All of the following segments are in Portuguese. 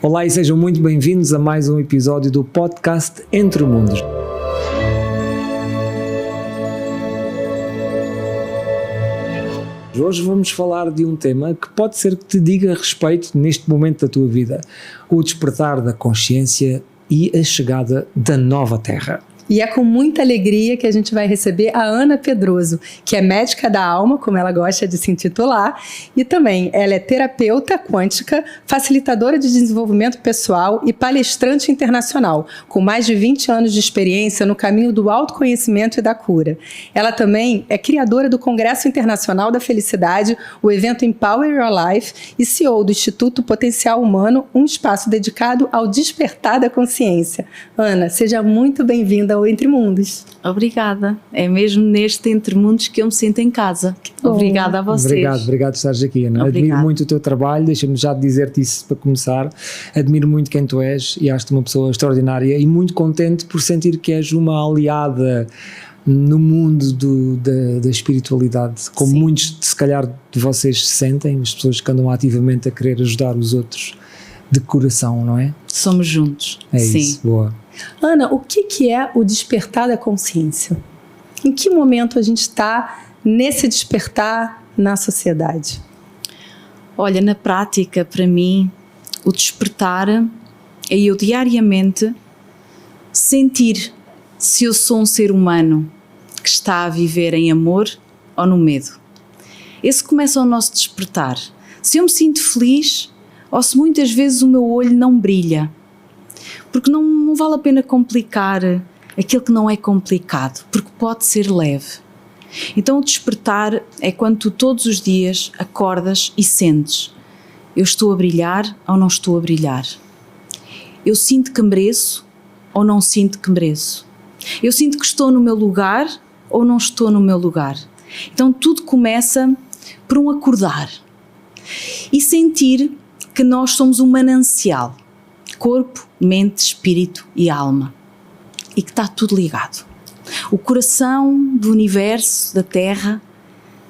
Olá e sejam muito bem-vindos a mais um episódio do podcast Entre Mundos. Hoje vamos falar de um tema que pode ser que te diga respeito neste momento da tua vida: o despertar da consciência e a chegada da nova terra. E é com muita alegria que a gente vai receber a Ana Pedroso, que é médica da alma, como ela gosta de se intitular, e também ela é terapeuta quântica, facilitadora de desenvolvimento pessoal e palestrante internacional, com mais de 20 anos de experiência no caminho do autoconhecimento e da cura. Ela também é criadora do Congresso Internacional da Felicidade, o evento Empower Your Life, e CEO do Instituto Potencial Humano, um espaço dedicado ao despertar da consciência. Ana, seja muito bem-vinda ao Entre Mundos. Obrigada. É mesmo neste Entre Mundos que eu me sinto em casa. Obrigada a vocês. Obrigado por estares aqui, Ana. Admiro muito o teu trabalho, deixa-me já dizer-te isso para começar. Admiro muito quem tu és e acho-te uma pessoa extraordinária e muito contente por sentir que és uma aliada no mundo da espiritualidade, como muitos, se calhar, de vocês se sentem, as pessoas que andam ativamente a querer ajudar os outros de coração, não é? Somos juntos. É Sim. Isso, boa. Ana, o que é o despertar da consciência? Em que momento a gente está nesse despertar na sociedade? Olha, na prática, para mim, o despertar é eu diariamente sentir se eu sou um ser humano que está a viver em amor ou no medo. Esse começa o nosso despertar. Se eu me sinto feliz ou se muitas vezes o meu olho não brilha. Porque não vale a pena complicar aquilo que não é complicado, porque pode ser leve. Então o despertar é quando tu todos os dias acordas e sentes: eu estou a brilhar ou não estou a brilhar? Eu sinto que mereço ou não sinto que mereço? Eu sinto que estou no meu lugar ou não estou no meu lugar? Então tudo começa por um acordar e sentir que nós somos um manancial. Corpo, mente, espírito e alma. E que está tudo ligado. O coração do universo, da Terra,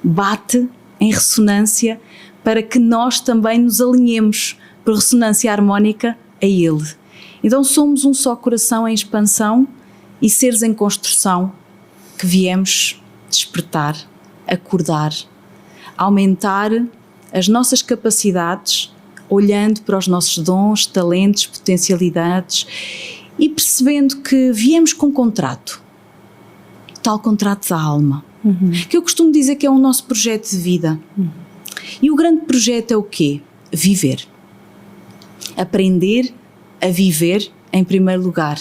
bate em ressonância para que nós também nos alinhemos por ressonância harmónica a Ele. Então somos um só coração em expansão e seres em construção que viemos despertar, acordar, aumentar as nossas capacidades, olhando para os nossos dons, talentos, potencialidades e percebendo que viemos com um contrato, tal contrato da alma, que eu costumo dizer que é o nosso projeto de vida. E o grande projeto é o quê? Viver. Aprender a viver em primeiro lugar,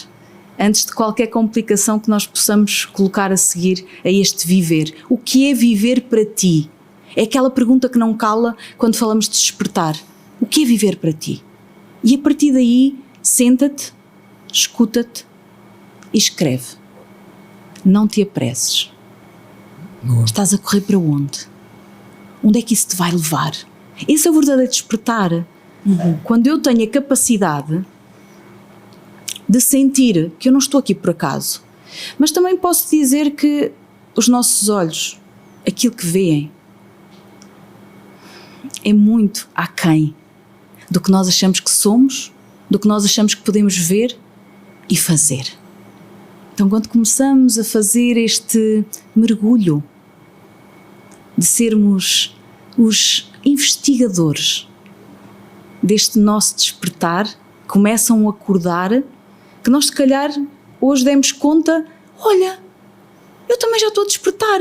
antes de qualquer complicação que nós possamos colocar a seguir a este viver. O que é viver para ti? É aquela pergunta que não cala quando falamos de despertar. O que é viver para ti? E a partir daí, senta-te, escuta-te e escreve. Não te apresses. Boa. Estás a correr para onde? Onde é que isso te vai levar? Esse é o verdadeiro despertar. Quando eu tenho a capacidade de sentir que eu não estou aqui por acaso, mas também posso dizer que os nossos olhos, aquilo que veem, é muito aquém do que nós achamos que somos, do que nós achamos que podemos ver e fazer. Então, quando começamos a fazer este mergulho de sermos os investigadores deste nosso despertar, começam a acordar, que nós se calhar hoje demos conta: olha, eu também já estou a despertar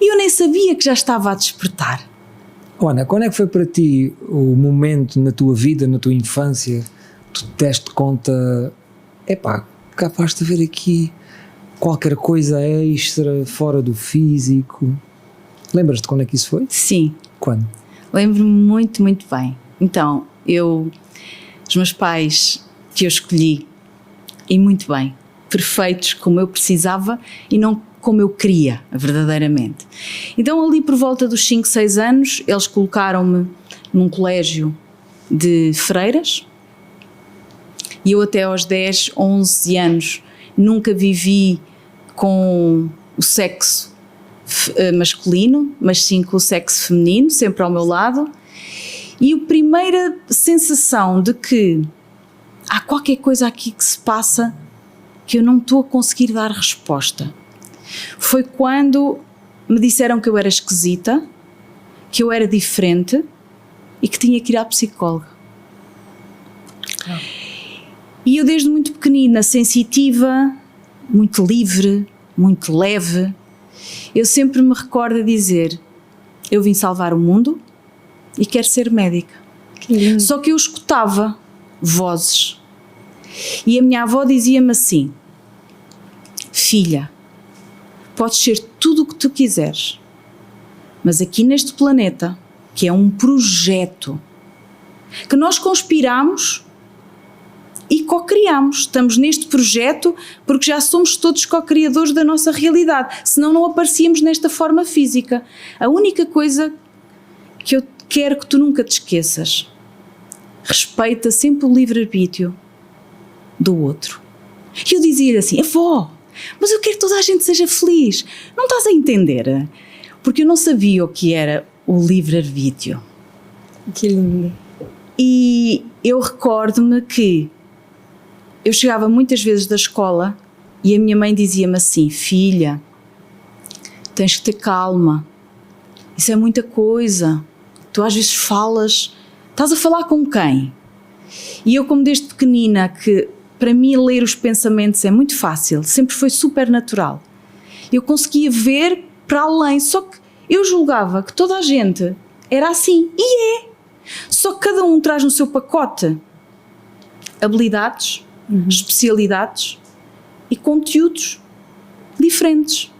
e eu nem sabia que já estava a despertar. Ana, quando é que foi para ti o momento na tua vida, na tua infância, tu te deste conta, capaz de haver aqui qualquer coisa extra, fora do físico? Lembras-te quando é que isso foi? Sim. Quando? Lembro-me muito, muito bem. Então, os meus pais que eu escolhi, e muito bem, perfeitos como eu precisava e não como eu queria, verdadeiramente. Então ali por volta dos 5, 6 anos, eles colocaram-me num colégio de freiras e eu até aos 10, 11 anos nunca vivi com o sexo masculino, mas sim com o sexo feminino, sempre ao meu lado. E a primeira sensação de que há qualquer coisa aqui que se passa que eu não estou a conseguir dar resposta foi quando me disseram que eu era esquisita, que eu era diferente e que tinha que ir à psicóloga. E eu desde muito pequenina, sensitiva, muito livre, muito leve, eu sempre me recordo a dizer: eu vim salvar o mundo e quero ser médica. Só que eu escutava vozes e a minha avó dizia-me assim: filha, podes ser tudo o que tu quiseres, mas aqui neste planeta, que é um projeto que nós conspiramos e co-criamos, estamos neste projeto porque já somos todos co-criadores da nossa realidade, senão não aparecíamos nesta forma física. A única coisa que eu quero que tu nunca te esqueças: respeita sempre o livre-arbítrio do outro. E eu dizia assim: avó, mas eu quero que toda a gente seja feliz. Não estás a entender? Porque eu não sabia o que era o livre-arbítrio. Que lindo. E eu recordo-me que eu chegava muitas vezes da escola e a minha mãe dizia-me assim: filha, tens que ter calma, isso é muita coisa, tu às vezes falas, estás a falar com quem? E eu, como desde pequenina, que para mim ler os pensamentos é muito fácil, sempre foi super natural, eu conseguia ver para além, só que eu julgava que toda a gente era assim, e é, só que cada um traz no seu pacote habilidades, especialidades e conteúdos diferentes.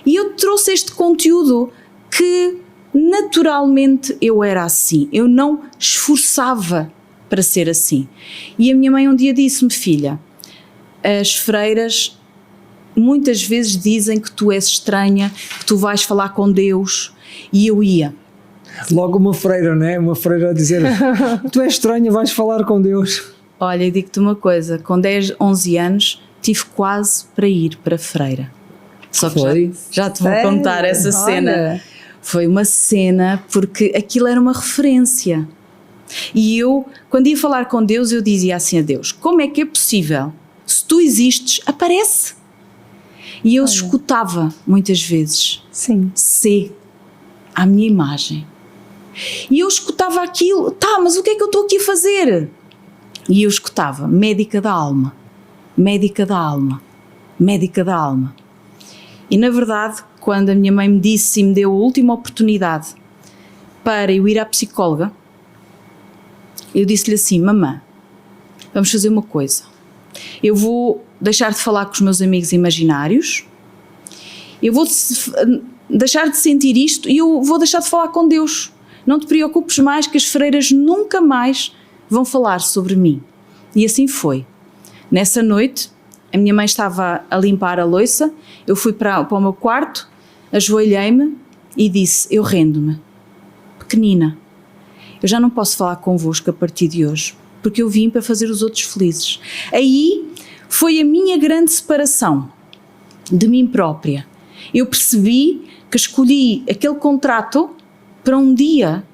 E eu trouxe este conteúdo que naturalmente eu era assim, eu não esforçava para ser assim. E a minha mãe um dia disse-me: filha, as freiras muitas vezes dizem que tu és estranha, que tu vais falar com Deus. E eu ia. Logo uma freira, não é? Uma freira a dizer: tu és estranha, vais falar com Deus. Olha, eu digo-te uma coisa, com 10, 11 anos tive quase para ir para freira. Só que já te vou contar essa cena. Olha. Foi uma cena porque aquilo era uma referência. E eu, quando ia falar com Deus, eu dizia assim a Deus: como é que é possível? Se tu existes, aparece. E eu escutava muitas vezes: sim, C, à minha imagem. E eu escutava aquilo: tá, mas o que é que eu estou aqui a fazer? E eu escutava: médica da alma, médica da alma, médica da alma. E na verdade, quando a minha mãe me disse e me deu a última oportunidade para eu ir à psicóloga, eu disse-lhe assim: mamã, vamos fazer uma coisa, eu vou deixar de falar com os meus amigos imaginários, eu vou deixar de sentir isto e eu vou deixar de falar com Deus. Não te preocupes mais, que as freiras nunca mais vão falar sobre mim. E assim foi. Nessa noite, a minha mãe estava a limpar a louça, eu fui para o meu quarto, ajoelhei-me e disse: eu rendo-me. Pequenina, eu já não posso falar convosco a partir de hoje, porque eu vim para fazer os outros felizes. Aí foi a minha grande separação de mim própria. Eu percebi que escolhi aquele contrato para um dia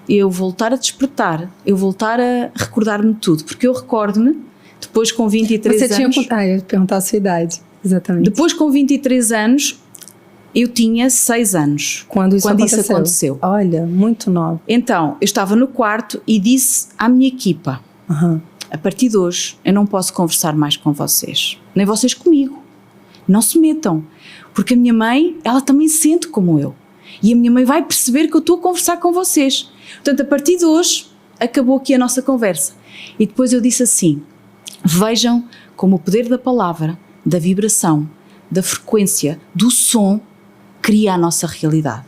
eu voltar a despertar, eu voltar a recordar-me de tudo, porque eu recordo-me, depois com 23 anos... Você tinha... eu ia perguntar a sua idade, exatamente. Depois com 23 anos, eu tinha 6 anos. Quando isso aconteceu? Olha, muito nova. Então, eu estava no quarto e disse à minha equipa: a partir de hoje, eu não posso conversar mais com vocês, nem vocês comigo. Não se metam, porque a minha mãe, ela também sente como eu. E a minha mãe vai perceber que eu estou a conversar com vocês. Portanto, a partir de hoje, acabou aqui a nossa conversa. E depois eu disse assim: vejam como o poder da palavra, da vibração, da frequência, do som, cria a nossa realidade.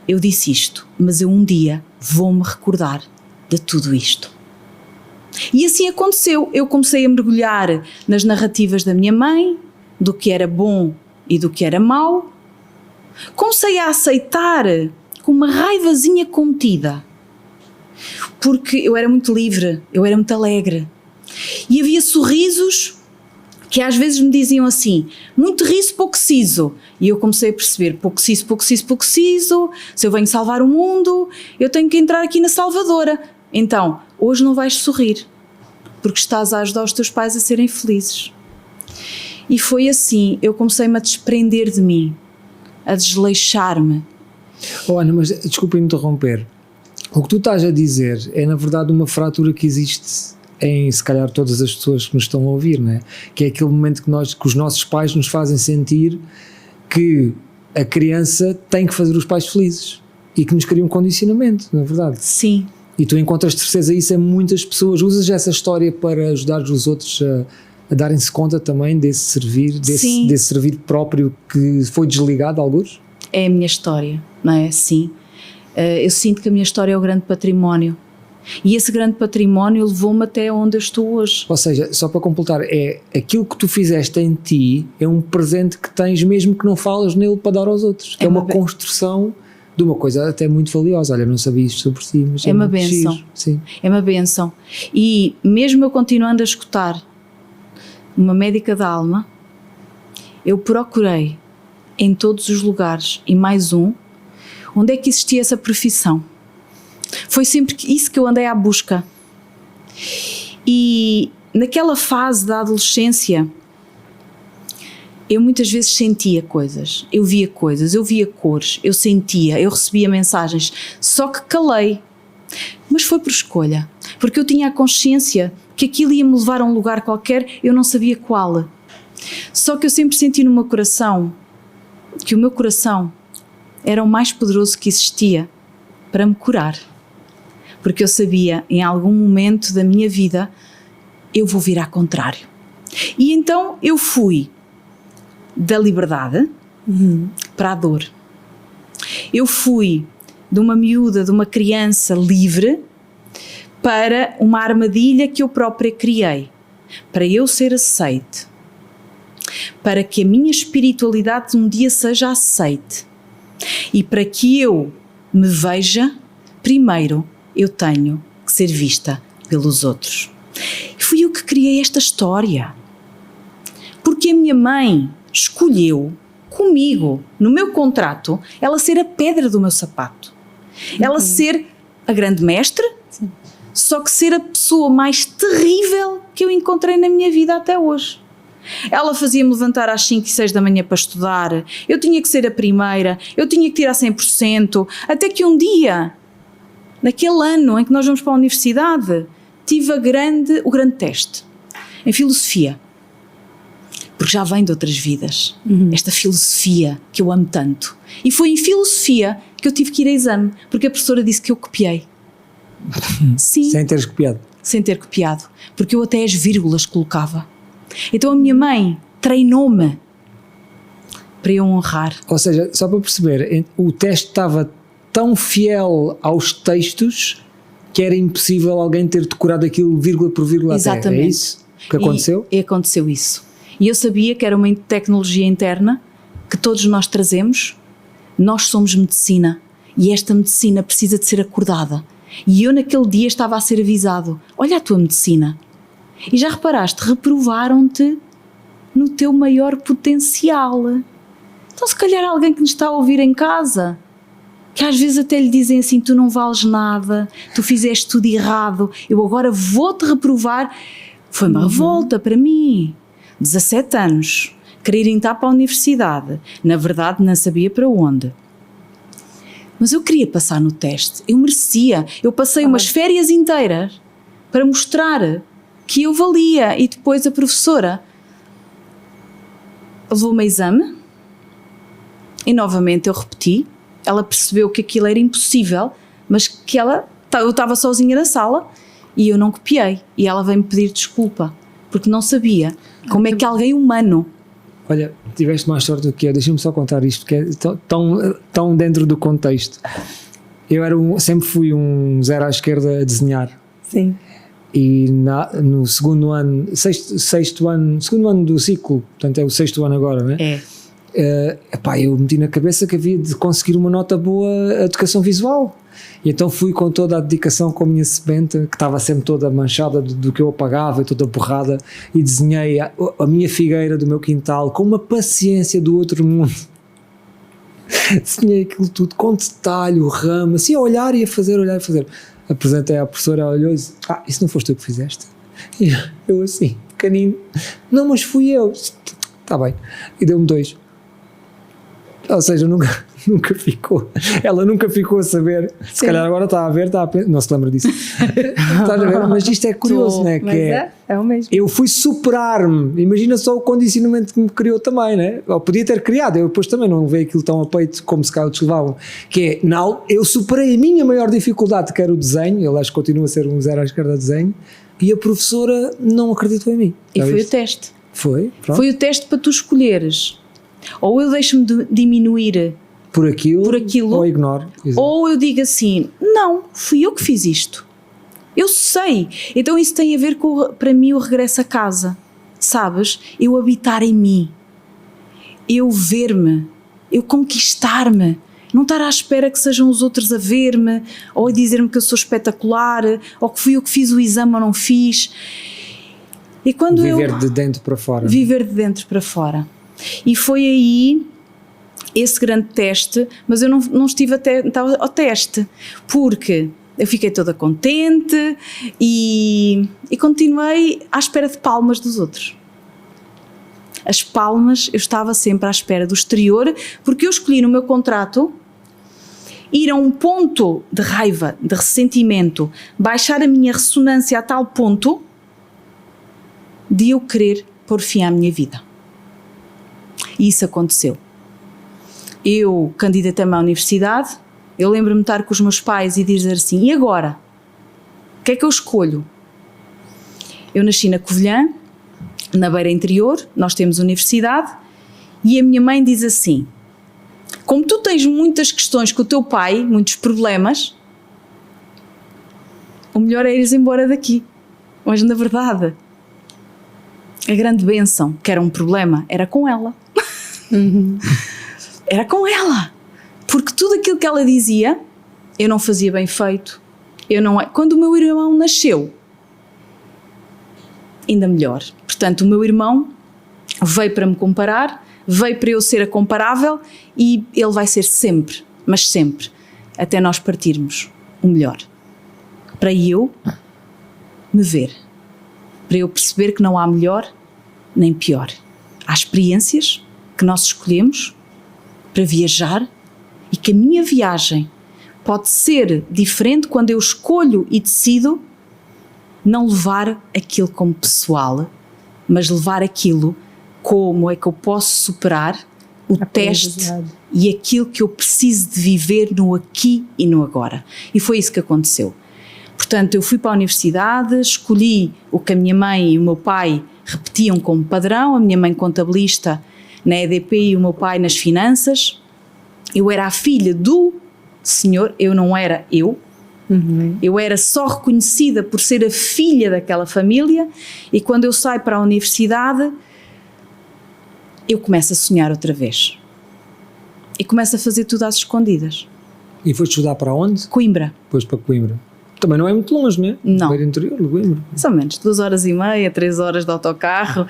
Eu disse isto, mas eu um dia vou-me recordar de tudo isto. E assim aconteceu. Eu comecei a mergulhar nas narrativas da minha mãe, do que era bom e do que era mau. Comecei a aceitar com uma raivazinha contida, porque eu era muito livre, eu era muito alegre. E havia sorrisos que às vezes me diziam assim, muito riso, pouco siso. E eu comecei a perceber, pouco siso, pouco siso, pouco siso, se eu venho salvar o mundo, eu tenho que entrar aqui na salvadora. Então, hoje não vais sorrir, porque estás a ajudar os teus pais a serem felizes. E foi assim, eu comecei-me a desprender de mim, a desleixar-me. Oh, Ana, mas desculpa interromper. O que tu estás a dizer é, na verdade, uma fratura que existe em, se calhar, todas as pessoas que nos estão a ouvir, não é? Que é aquele momento que os nossos pais nos fazem sentir que a criança tem que fazer os pais felizes e que nos cria um condicionamento, na verdade. Sim. E tu encontras certeza isso em muitas pessoas. Usas essa história para ajudar os outros a darem-se conta também desse servir, desse servir próprio que foi desligado a alguns? É a minha história, não é? Sim. Eu sinto que a minha história é o grande património. E esse grande património levou-me até onde eu estou hoje. Ou seja, só para completar, é aquilo que tu fizeste em ti é um presente que tens mesmo que não falas nele para dar aos outros. É uma construção de uma coisa até muito valiosa. Olha, não sabia isto sobre si, mas é uma bênção. Sim. É uma bênção. E mesmo eu continuando a escutar uma médica da alma, eu procurei em todos os lugares, e mais um, onde é que existia essa profissão. Foi sempre isso que eu andei à busca. E naquela fase da adolescência, eu muitas vezes sentia coisas, eu via coisas, eu via cores, eu sentia, eu recebia mensagens, só que calei. Mas foi por escolha, porque eu tinha a consciência que aquilo ia me levar a um lugar qualquer, eu não sabia qual. Só que eu sempre senti no meu coração que o meu coração era o mais poderoso que existia para me curar. Porque eu sabia, em algum momento da minha vida, eu vou virar contrário. E então eu fui da liberdade para a dor. Eu fui de uma miúda, de uma criança livre, para uma armadilha que eu própria criei, para eu ser aceite, para que a minha espiritualidade um dia seja aceite e para que eu me veja, primeiro eu tenho que ser vista pelos outros. E fui eu que criei esta história, porque a minha mãe escolheu comigo, no meu contrato, ela ser a pedra do meu sapato, ela ser a grande mestre, só que ser a pessoa mais terrível que eu encontrei na minha vida até hoje. Ela fazia-me levantar às 5 e 6 da manhã para estudar, eu tinha que ser a primeira, eu tinha que tirar 100%, até que um dia, naquele ano em que nós vamos para a universidade, tive o grande teste, em filosofia, porque já vem de outras vidas, esta filosofia que eu amo tanto. E foi em filosofia que eu tive que ir a exame, porque a professora disse que eu copiei. Sim. Sem teres copiado? Sem ter copiado, porque eu até as vírgulas colocava. Então a minha mãe treinou-me para eu honrar. Ou seja, só para perceber, o teste estava tão fiel aos textos que era impossível alguém ter decorado aquilo vírgula por vírgula. Exatamente. Até. É isso que aconteceu? E aconteceu isso. E eu sabia que era uma tecnologia interna que todos nós trazemos. Nós somos medicina e esta medicina precisa de ser acordada. E eu naquele dia estava a ser avisado, olha a tua medicina. E já reparaste, reprovaram-te no teu maior potencial. Então se calhar alguém que nos está a ouvir em casa, que às vezes até lhe dizem assim, tu não vales nada, tu fizeste tudo errado, eu agora vou-te reprovar. Foi uma revolta para mim. 17 anos, querer entrar para a universidade, na verdade não sabia para onde. Mas eu queria passar no teste, eu merecia, eu passei umas férias inteiras para mostrar que eu valia e depois a professora levou-me a exame e novamente eu repeti, ela percebeu que aquilo era impossível, mas que eu estava sozinha na sala e eu não copiei e ela veio-me pedir desculpa, porque não sabia como é que alguém humano... Olha, tiveste mais sorte do que eu, deixa-me só contar isto, porque é tão dentro do contexto. Eu sempre fui um zero à esquerda a desenhar. Sim. E no segundo ano, segundo ano do ciclo, portanto é o 6º ano agora, não é? É. Eu meti na cabeça que havia de conseguir uma nota boa a educação visual. E então fui com toda a dedicação com a minha sebenta, que estava sempre toda manchada do que eu apagava e toda borrada, e desenhei a minha figueira do meu quintal com uma paciência do outro mundo. Desenhei aquilo tudo com detalhe, o ramo, assim a olhar e a fazer, apresentei à professora, ela olhou e disse, isso não foste tu que fizeste? E eu assim, pequenino, não, mas fui eu. Está bem, e deu-me 2. Ou seja, nunca ficou, ela nunca ficou a saber. Se calhar agora está a ver, não se lembra disso. Estás a ver? Mas isto é curioso, não é? Mas é o mesmo. Eu fui superar-me, imagina só o condicionamento que me criou também, né? Ou podia ter criado, eu depois também não levei aquilo tão a peito como se calhar levavam, que é, não, eu superei a minha maior dificuldade, que era o desenho, ele acho que continua a ser um 0 à esquerda de desenho, e a professora não acreditou em mim. E foi o teste. Foi, pronto. Foi o teste para tu escolheres. Ou eu deixo-me diminuir por aquilo, ou ignoro. Exato. Ou eu digo assim, não, fui eu que fiz isto. Eu sei. Então isso tem a ver com, para mim, o regresso a casa. Sabes? Eu habitar em mim. Eu ver-me. Eu conquistar-me. Não estar à espera que sejam os outros a ver-me, ou a dizer-me que eu sou espetacular, ou que fui eu que fiz o exame ou não fiz. E quando viver de dentro para fora. Viver de dentro para fora. E foi aí esse grande teste, mas eu não estive ao teste, porque eu fiquei toda contente e continuei à espera de palmas dos outros. As palmas, eu estava sempre à espera do exterior, porque eu escolhi no meu contrato ir a um ponto de raiva, de ressentimento, baixar a minha ressonância a tal ponto de eu querer pôr fim à minha vida. E isso aconteceu. Eu candidatei-me à universidade, eu lembro-me de estar com os meus pais e dizer assim, e agora? O que é que eu escolho? Eu nasci na Covilhã, na Beira Interior, nós temos universidade, e a minha mãe diz assim, como tu tens muitas questões com o teu pai, muitos problemas, o melhor é ires embora daqui. Mas na verdade, a grande bênção, que era um problema, era com ela. Era com ela. Porque tudo aquilo que ela dizia, eu não fazia bem feito. Quando o meu irmão nasceu, ainda melhor. Portanto, o meu irmão veio para me comparar, veio para eu ser a comparável e ele vai ser sempre, mas sempre, até nós partirmos, o melhor. Para eu me ver. Para eu perceber que não há melhor nem pior. Há experiências que nós escolhemos para viajar e que a minha viagem pode ser diferente quando eu escolho e decido não levar aquilo como pessoal, mas levar aquilo como é que eu posso superar o teste e aquilo que eu preciso de viver no aqui e no agora. E foi isso que aconteceu. Portanto, eu fui para a universidade, escolhi o que a minha mãe e o meu pai repetiam como padrão, a minha mãe contabilista na EDP e o meu pai nas finanças. Eu era a filha do senhor, eu não era eu. Eu era só reconhecida por ser a filha daquela família, e quando eu saio para a universidade eu começo a sonhar outra vez e começo a fazer tudo às escondidas. E foste estudar para onde? Coimbra. Depois para Coimbra. Também não é muito longe, não é? Não. Beira Interior, Coimbra. São menos, 2h30, 3 horas de autocarro,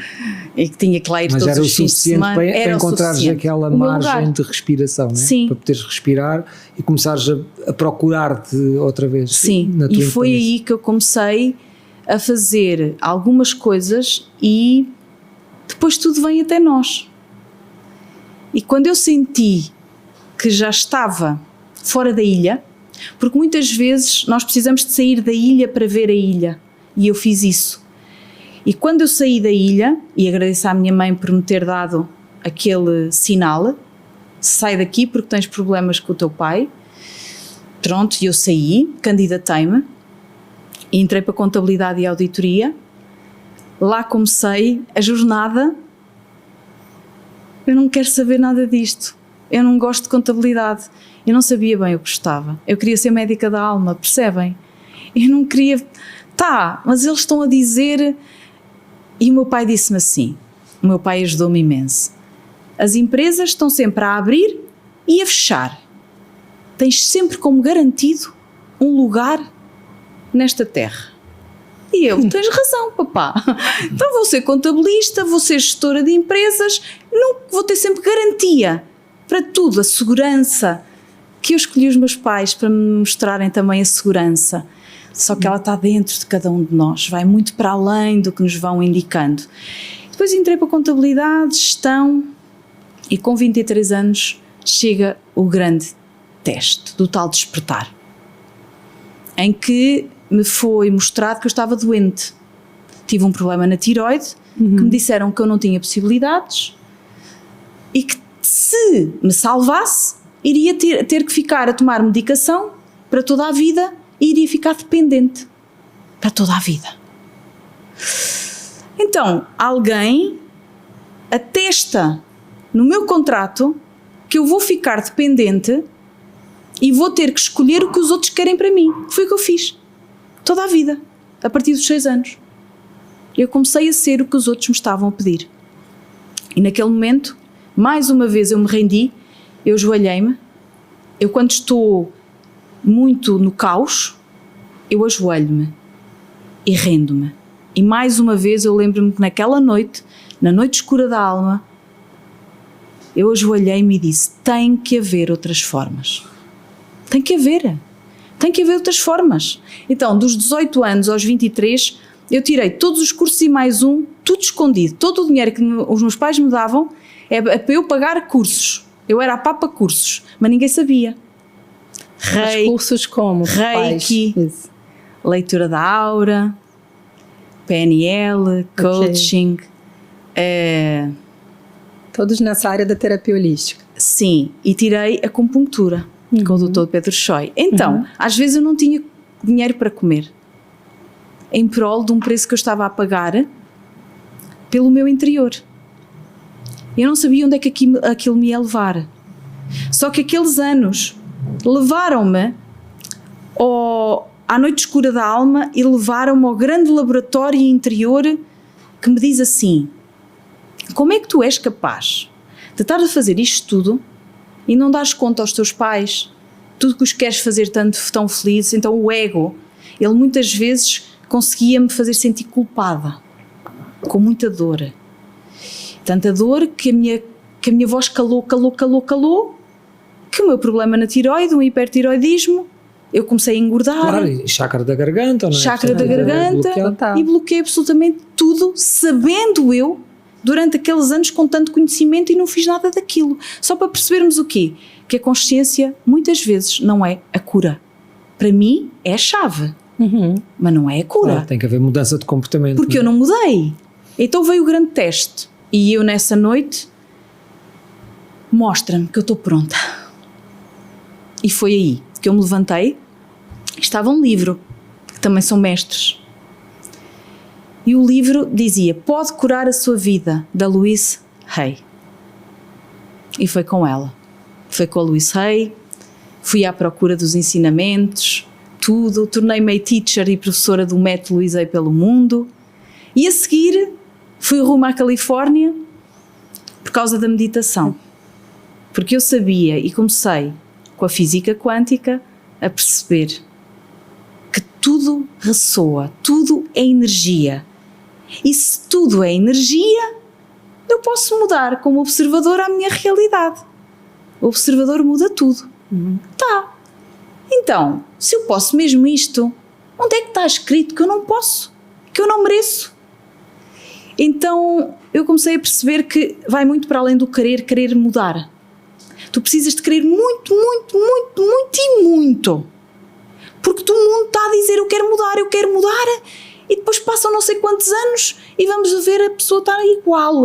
e que tinha que lá ir mas todos os fins de semana. Mas era o suficiente para encontrares aquela margem de respiração, não é? Sim. Para poderes respirar e começares a procurar-te outra vez. Sim, e foi aí que eu comecei a fazer algumas coisas e depois tudo vem até nós. E quando eu senti que já estava fora da ilha, porque muitas vezes nós precisamos de sair da ilha para ver a ilha, e eu fiz isso. E quando eu saí da ilha, e agradeço à minha mãe por me ter dado aquele sinal, sai daqui porque tens problemas com o teu pai. Pronto, e eu saí, candidatei-me, e entrei para a contabilidade e auditoria. Lá comecei a jornada. Eu não quero saber nada disto, eu não gosto de contabilidade, eu não sabia bem o que gostava, eu queria ser médica da alma, percebem? Eu não queria, mas eles estão a dizer, e o meu pai disse-me assim, o meu pai ajudou-me imenso, as empresas estão sempre a abrir e a fechar, tens sempre como garantido um lugar nesta terra. E eu, tens razão, papá. Então vou ser contabilista, vou ser gestora de empresas, não vou ter sempre garantia para tudo, a segurança, que eu escolhi os meus pais para me mostrarem também a segurança. Só que ela está dentro de cada um de nós, vai muito para além do que nos vão indicando. Depois entrei para a contabilidade, gestão, e com 23 anos chega o grande teste do tal despertar, em que me foi mostrado que eu estava doente. Tive um problema na tiroide, que me disseram que eu não tinha possibilidades e que se me salvasse, iria ter que ficar a tomar medicação para toda a vida e iria ficar dependente para toda a vida. Então, alguém atesta no meu contrato que eu vou ficar dependente e vou ter que escolher o que os outros querem para mim. Foi o que eu fiz. Toda a vida. A partir dos 6 anos. Eu comecei a ser o que os outros me estavam a pedir. E naquele momento, mais uma vez eu me rendi, eu ajoelhei-me. Eu, quando estou muito no caos, eu ajoelho-me e rendo-me. E mais uma vez eu lembro-me que naquela noite, na noite escura da alma, eu ajoelhei-me e disse, tem que haver outras formas. Tem que haver outras formas. Então, dos 18 anos aos 23, eu tirei todos os cursos e mais um, tudo escondido. Todo o dinheiro que os meus pais me davam é para eu pagar cursos. Eu era a papa cursos, mas ninguém sabia. Os cursos como? Reiki, leitura da aura, PNL, coaching. Todos nessa área da terapia holística. Sim, e tirei a acupuntura com o Dr. Pedro Choi. Então, às vezes eu não tinha dinheiro para comer, em prol de um preço que eu estava a pagar pelo meu interior. Eu não sabia onde é que aquilo me ia levar. Só que aqueles anos levaram-me à noite escura da alma e levaram-me ao grande laboratório interior que me diz assim, como é que tu és capaz de estar a fazer isto tudo e não dares conta aos teus pais, tudo que os queres fazer tanto tão felizes? Então o ego, ele muitas vezes conseguia-me fazer sentir culpada, com muita dor. Tanta dor que a minha voz calou, que o meu problema na tiroide, um hipertiroidismo, eu comecei a engordar. Claro, e chácara da garganta, não é? Chácara da garganta, e bloqueei absolutamente tudo, sabendo eu, durante aqueles anos com tanto conhecimento, e não fiz nada daquilo. Só para percebermos o quê? Que a consciência muitas vezes não é a cura. Para mim é a chave, mas não é a cura. Claro, tem que haver mudança de comportamento. Porque eu não mudei. Então veio o grande teste. E eu nessa noite, mostra-me que eu estou pronta. E foi aí que eu me levantei, estava um livro, que também são mestres. E o livro dizia, Pode Curar a Sua Vida, da Louise Hay. E foi com ela. Foi com a Louise Hay, fui à procura dos ensinamentos, tudo, tornei-me teacher e professora do método Louise Hay pelo mundo. E a seguir, fui rumo à Califórnia por causa da meditação. Porque eu sabia e comecei com a física quântica a perceber que tudo ressoa, tudo é energia. E se tudo é energia, eu posso mudar como observador a minha realidade. O observador muda tudo. Tá. Então, se eu posso mesmo isto, onde é que está escrito que eu não posso? Que eu não mereço? Então, eu comecei a perceber que vai muito para além do querer mudar. Tu precisas de querer muito, muito, muito, muito e muito. Porque todo mundo está a dizer eu quero mudar, e depois passam não sei quantos anos e vamos ver a pessoa estar igual.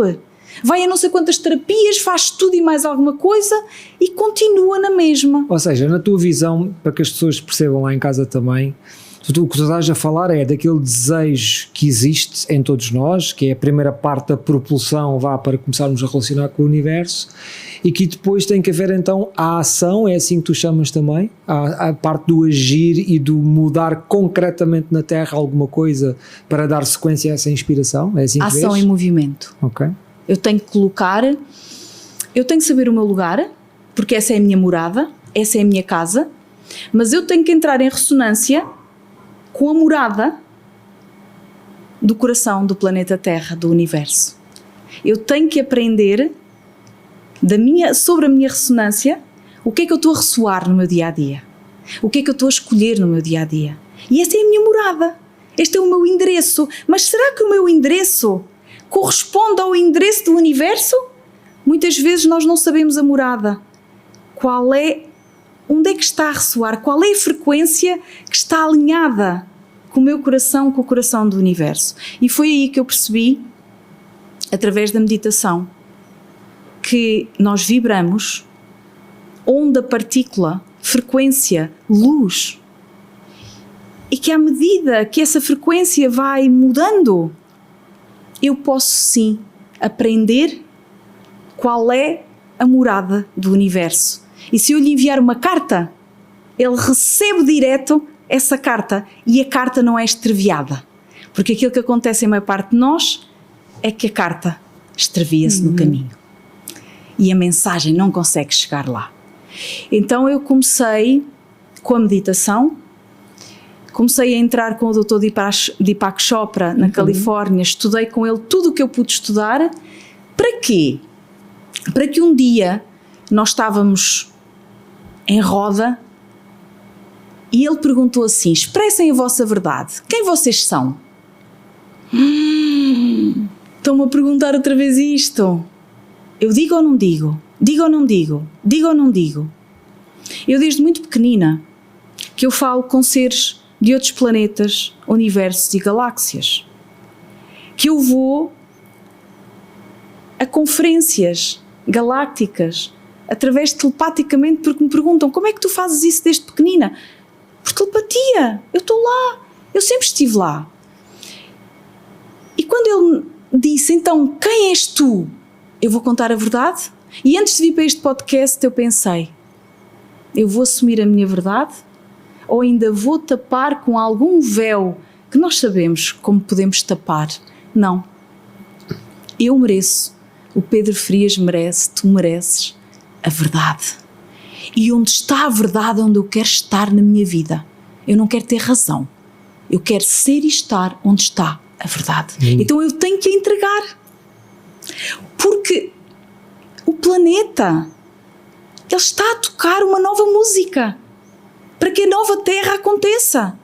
Vai a não sei quantas terapias, faz tudo e mais alguma coisa e continua na mesma. Ou seja, na tua visão, para que as pessoas percebam lá em casa também, o que tu estás a falar é daquele desejo que existe em todos nós, que é a primeira parte da propulsão para começarmos a relacionar com o universo, e que depois tem que haver então a ação, é assim que tu chamas também, a parte do agir e do mudar concretamente na Terra alguma coisa para dar sequência a essa inspiração, é assim que ação vês? em movimento. Ok. Eu tenho que eu tenho que saber o meu lugar, porque essa é a minha morada, essa é a minha casa, Mas eu tenho que entrar em ressonância com a morada do coração do planeta Terra, do universo. Eu tenho que aprender sobre a minha ressonância, o que é que eu estou a ressoar no meu dia-a-dia, o que é que eu estou a escolher no meu dia-a-dia. E essa é a minha morada, este é o meu endereço. Mas será que o meu endereço corresponde ao endereço do universo? Muitas vezes nós não sabemos a morada. Onde é que está a ressoar? Qual é a frequência que está alinhada com o meu coração, com o coração do universo? E foi aí que eu percebi, através da meditação, que nós vibramos onda, partícula, frequência, luz, e que à medida que essa frequência vai mudando, eu posso sim aprender qual é a morada do universo. E se eu lhe enviar uma carta, ele recebe direto essa carta, e a carta não é extraviada, porque aquilo que acontece em maior parte de nós é que a carta extravia-se no caminho e a mensagem não consegue chegar lá. Então eu comecei com a meditação, comecei a entrar com o Dr. Deepak Chopra na Califórnia, estudei com ele tudo o que eu pude estudar. Para quê? Para que um dia nós estávamos em roda e ele perguntou assim: expressem a vossa verdade, quem vocês são? Estão-me a perguntar outra vez isto. Eu digo ou não digo? Digo ou não digo? Digo ou não digo? Eu desde muito pequenina que eu falo com seres de outros planetas, universos e galáxias, que eu vou a conferências galácticas através de telepaticamente, porque me perguntam: como é que tu fazes isso desde pequenina? Por telepatia, eu estou lá, eu sempre estive lá. E quando ele disse: então quem és tu? Eu vou contar a verdade. E antes de vir para este podcast eu pensei: eu vou assumir a minha verdade ou ainda vou tapar com algum véu que nós sabemos como podemos tapar? Não. Eu mereço, o Pedro Frias merece, tu mereces a verdade. E onde está a verdade é onde eu quero estar na minha vida. Eu não quero ter razão. Eu quero ser e estar onde está a verdade. Então eu tenho que a entregar. Porque o planeta, ele está a tocar uma nova música para que a nova Terra aconteça.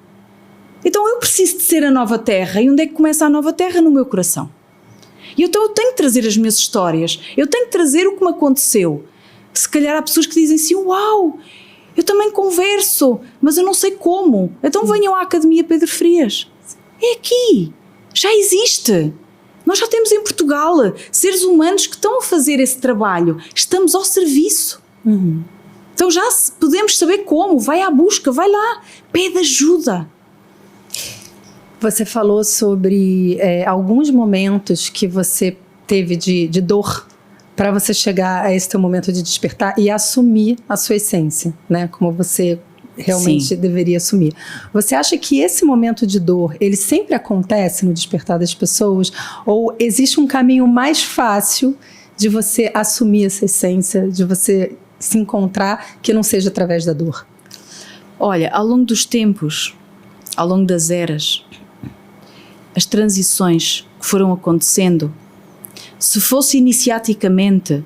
Então eu preciso de ser a nova Terra. E onde é que começa a nova Terra? No meu coração. E então eu tenho que trazer as minhas histórias. Eu tenho que trazer o que me aconteceu. Se calhar há pessoas que dizem assim: uau, eu também converso, mas eu não sei como. Então venham à Academia Pedro Frias. É aqui. Já existe. Nós já temos em Portugal seres humanos que estão a fazer esse trabalho. Estamos ao serviço. Então já podemos saber como. Vai à busca, vai lá, pede ajuda. Você falou sobre alguns momentos que você teve de dor para você chegar a esse teu momento de despertar e assumir a sua essência, né? Como você realmente deveria assumir. Você acha que esse momento de dor, ele sempre acontece no despertar das pessoas? Ou existe um caminho mais fácil de você assumir essa essência, de você se encontrar, que não seja através da dor? Olha, ao longo dos tempos, ao longo das eras, as transições que foram acontecendo, se fosse iniciaticamente,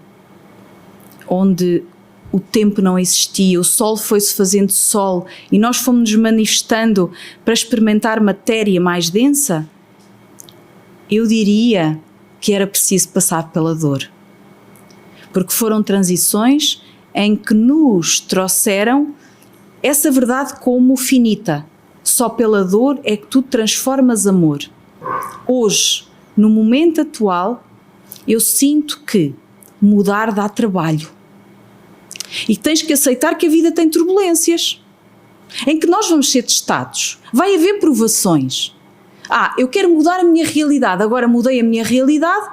onde o tempo não existia, o sol foi-se fazendo sol e nós fomos nos manifestando para experimentar matéria mais densa, eu diria que era preciso passar pela dor. Porque foram transições em que nos trouxeram essa verdade como finita. Só pela dor é que tu transformas amor. Hoje, no momento atual, eu sinto que mudar dá trabalho. E tens que aceitar que a vida tem turbulências, em que nós vamos ser testados. Vai haver provações. Eu quero mudar a minha realidade, agora mudei a minha realidade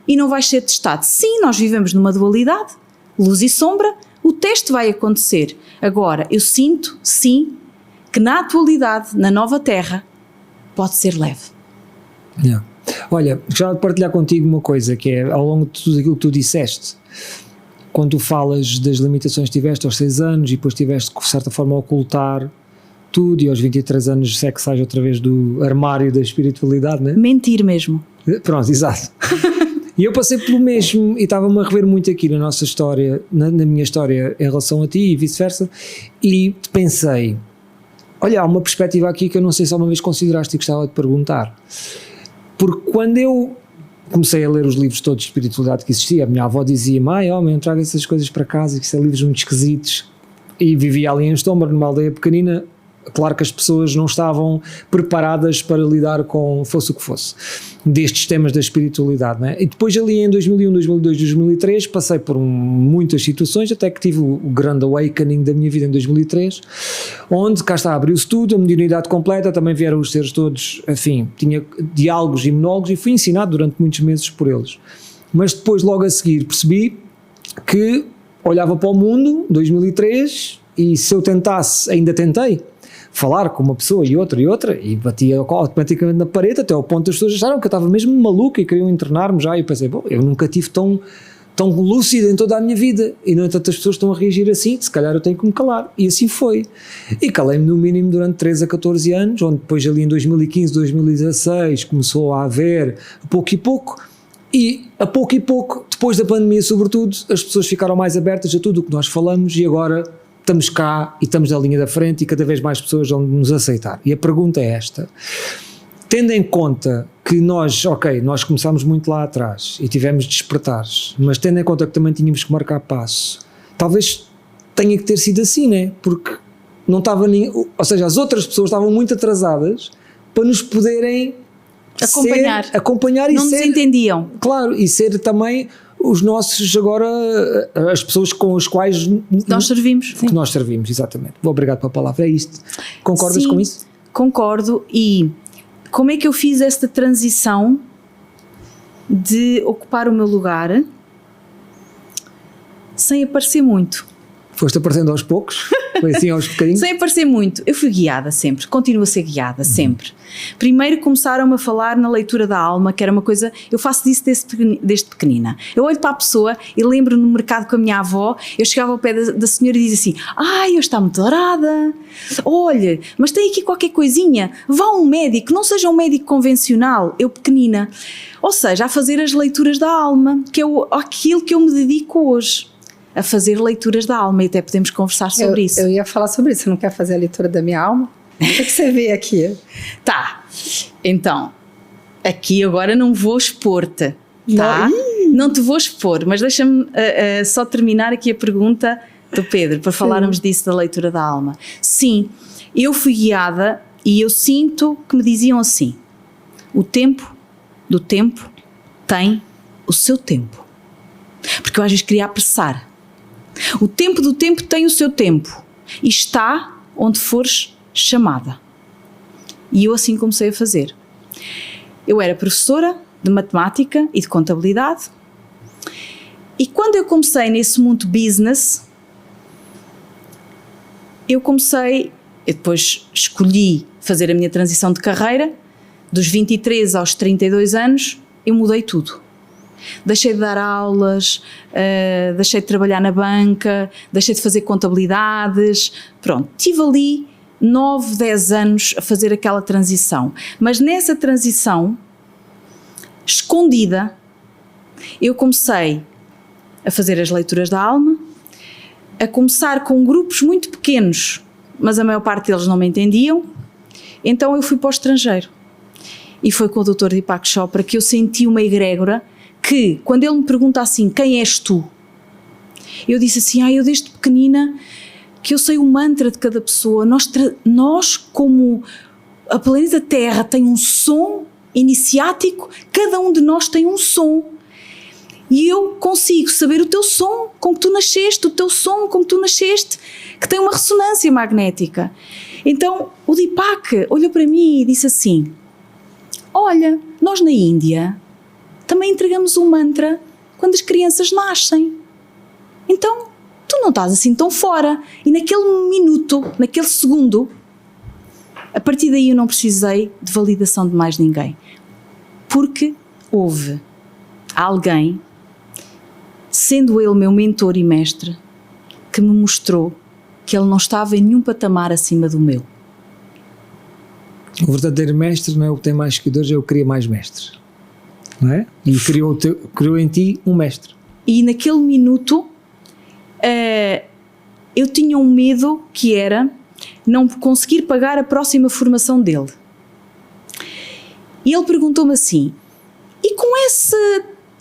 e não vais ser testado. Sim, nós vivemos numa dualidade, luz e sombra, o teste vai acontecer. Agora, eu sinto, sim, que na atualidade, na nova Terra, pode ser leve. Olha, gostava de partilhar contigo uma coisa, que é, ao longo de tudo aquilo que tu disseste, quando tu falas das limitações que tiveste aos 6 anos e depois tiveste, de certa forma, a ocultar tudo, e aos 23 anos sais outra vez do armário da espiritualidade, né? Mentir mesmo. Pronto, exato. E eu passei pelo mesmo e estava-me a rever muito aqui na nossa história, na minha história em relação a ti e vice-versa, e pensei, olha, há uma perspectiva aqui que eu não sei se alguma vez consideraste e gostava de perguntar. Porque quando eu comecei a ler os livros todos de espiritualidade que existia, a minha avó dizia-me, homem, traga essas coisas para casa, que são livros muito esquisitos, e vivia ali em Estómago, numa aldeia pequenina. Claro que as pessoas não estavam preparadas para lidar com fosse o que fosse, destes temas da espiritualidade, né? E depois ali em 2001, 2002, 2003 passei por muitas situações, até que tive o grande awakening da minha vida em 2003, onde cá está, abriu-se tudo, a mediunidade completa, também vieram os seres todos, enfim, tinha diálogos e monólogos e fui ensinado durante muitos meses por eles. Mas depois logo a seguir percebi que olhava para o mundo, 2003, e se eu tentasse, ainda tentei, falar com uma pessoa e outra, e batia automaticamente na parede, até ao ponto das pessoas acharam que eu estava mesmo maluca e queriam internar-me já, e eu pensei, bom, eu nunca tive tão lúcida em toda a minha vida, e no entanto as pessoas estão a reagir assim, se calhar eu tenho que me calar, e assim foi, e calei-me no mínimo durante 13 a 14 anos, onde depois ali em 2015, 2016 começou a haver pouco e pouco, depois da pandemia sobretudo, as pessoas ficaram mais abertas a tudo o que nós falamos, e agora estamos cá e estamos na linha da frente e cada vez mais pessoas vão nos aceitar. E a pergunta é esta, tendo em conta que nós começámos muito lá atrás e tivemos despertares, mas tendo em conta que também tínhamos que marcar passo, talvez tenha que ter sido assim, né? Porque não estava ou seja, as outras pessoas estavam muito atrasadas para nos poderem acompanhar e não ser, nos entendiam. Claro, e ser também os nossos, agora, as pessoas com as quais nós servimos. Que nós servimos, exatamente. Obrigado pela palavra, é isto. Concordas com isso? Concordo. E como é que eu fiz esta transição de ocupar o meu lugar sem aparecer muito? Foste aparecendo aos poucos? Foi assim aos bocadinhos? Sem aparecer muito. Eu fui guiada sempre, continuo a ser guiada sempre. Primeiro começaram-me a falar na leitura da alma, que era uma coisa, eu faço disso desde pequenina. Eu olho para a pessoa e lembro no mercado com a minha avó, eu chegava ao pé da senhora e dizia assim, eu está muito dourada, olha, mas tem aqui qualquer coisinha, vá a um médico, não seja um médico convencional, eu pequenina. Ou seja, a fazer as leituras da alma, que é aquilo que eu me dedico hoje. A fazer leituras da alma, e até podemos conversar sobre isso. Eu ia falar sobre isso. Você não quer fazer a leitura da minha alma? O que você vê aqui? Tá, então, aqui agora não vou expor-te, tá? Não te vou expor, mas deixa-me só terminar aqui a pergunta do Pedro, para falarmos disso da leitura da alma. Sim, eu fui guiada e eu sinto que me diziam assim, o tempo do tempo tem o seu tempo. Porque eu às vezes queria apressar. O tempo do tempo tem o seu tempo e está onde fores chamada. E eu assim comecei a fazer. Eu era professora de matemática e de contabilidade e quando eu comecei nesse mundo business, eu depois escolhi fazer a minha transição de carreira, dos 23 aos 32 anos, eu mudei tudo. Deixei de dar aulas, deixei de trabalhar na banca, deixei de fazer contabilidades, pronto, estive ali 9, 10 anos a fazer aquela transição, mas nessa transição, escondida, eu comecei a fazer as leituras da alma, a começar com grupos muito pequenos, mas a maior parte deles não me entendiam, então eu fui para o estrangeiro, e foi com o Dr. Deepak Chopra que eu senti uma egrégora, que quando ele me pergunta assim, quem és tu? Eu disse assim, eu desde pequenina que eu sei o mantra de cada pessoa, nós como a planeta Terra tem um som iniciático, cada um de nós tem um som e eu consigo saber o teu som com que tu nasceste, o teu som com que tu nasceste, que tem uma ressonância magnética. Então o Deepak olhou para mim e disse assim, olha, nós na Índia também entregamos um mantra quando as crianças nascem. Então, tu não estás assim tão fora. E naquele minuto, naquele segundo, a partir daí eu não precisei de validação de mais ninguém. Porque houve alguém sendo ele meu mentor e mestre, que me mostrou que ele não estava em nenhum patamar acima do meu. O verdadeiro mestre não é o que tem mais seguidores, é o que cria mais mestres, não é? E criou em ti um mestre. E naquele minuto eu tinha um medo, que era não conseguir pagar a próxima formação dele. E ele perguntou-me assim: e com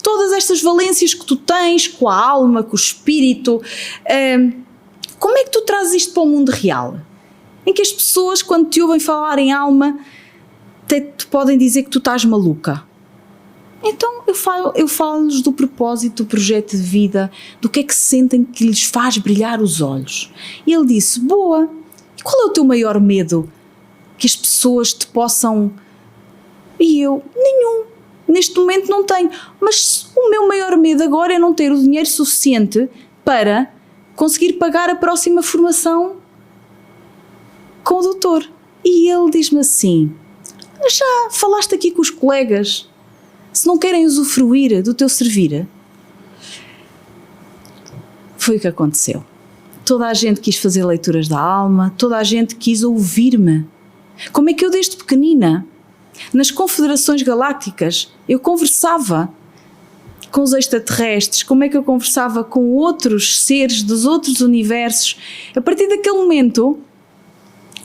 todas estas valências que tu tens, com a alma, com o espírito, como é que tu trazes isto para o mundo real? Em que as pessoas, quando te ouvem falar em alma, te podem dizer que tu estás maluca. Então eu falo-lhes do propósito, do projeto de vida, do que é que sentem que lhes faz brilhar os olhos. E ele disse: boa, e qual é o teu maior medo? Que as pessoas te possam... E eu: nenhum, neste momento não tenho, mas o meu maior medo agora é não ter o dinheiro suficiente para conseguir pagar a próxima formação com o doutor. E ele diz-me assim: já falaste aqui com os colegas se não querem usufruir do teu servir? Foi o que aconteceu. Toda a gente quis fazer leituras da alma, toda a gente quis ouvir-me. Como é que eu, desde pequenina, nas confederações galácticas, eu conversava com os extraterrestres, como é que eu conversava com outros seres dos outros universos? A partir daquele momento,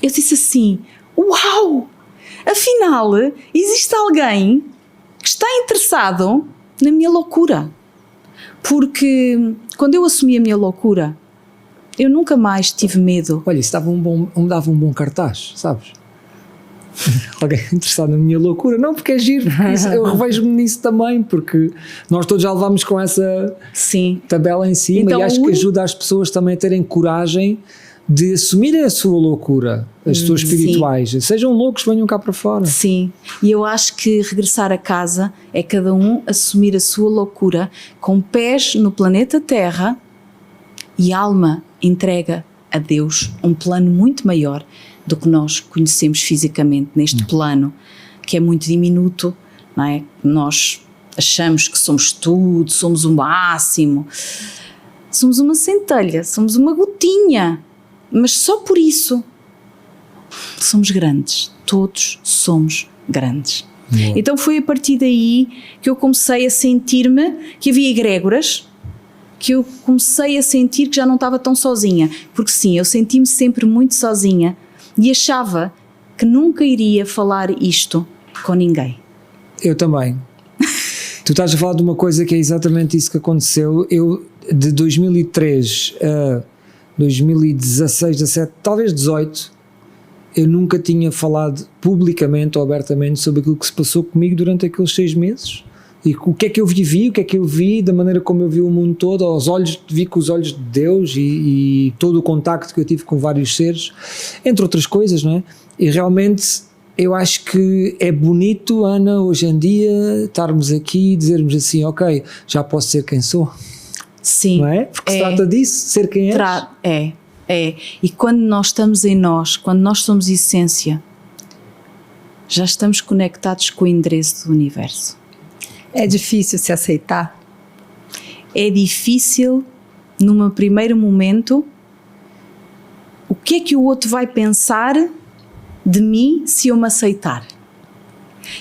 eu disse assim: uau! Afinal, existe alguém que está interessado na minha loucura. Porque quando eu assumi a minha loucura, eu nunca mais tive medo. Olha, isso dava um bom cartaz, sabes? Alguém interessado na minha loucura. Não, porque é giro, eu revejo-me nisso também, porque nós todos já levámos com essa tabela em cima, então, e acho que ajuda as pessoas também a terem coragem de assumirem a sua loucura, as suas espirituais. Sim. Sejam loucos, venham cá para fora. Sim, e eu acho que regressar a casa é cada um assumir a sua loucura com pés no planeta Terra e alma entrega a Deus um plano muito maior do que nós conhecemos fisicamente neste plano, que é muito diminuto, não é? Nós achamos que somos tudo, somos o máximo, somos uma centelha, somos uma gotinha, mas só por isso somos grandes, todos somos grandes. Então foi a partir daí que eu comecei a sentir-me que havia egrégoras, que eu comecei a sentir que já não estava tão sozinha, porque sim, eu senti-me sempre muito sozinha e achava que nunca iria falar isto com ninguém. Eu também. Tu estás a falar de uma coisa que é exatamente isso que aconteceu. Eu, de 2003 a 2016, 17, talvez 18, eu nunca tinha falado publicamente ou abertamente sobre aquilo que se passou comigo durante aqueles 6 meses. E o que é que eu vivi, o que é que eu vi, da maneira como eu vi o mundo todo, aos olhos, vi com os olhos de Deus e todo o contacto que eu tive com vários seres, entre outras coisas, não é? E realmente eu acho que é bonito, Ana, hoje em dia, estarmos aqui e dizermos assim: ok, já posso ser quem sou. Sim. Não é? Porque se trata disso, ser quem és. É. E quando nós estamos em nós, quando nós somos essência, já estamos conectados com o endereço do universo. É difícil se aceitar? É difícil, num primeiro momento, o que é que o outro vai pensar de mim se eu me aceitar?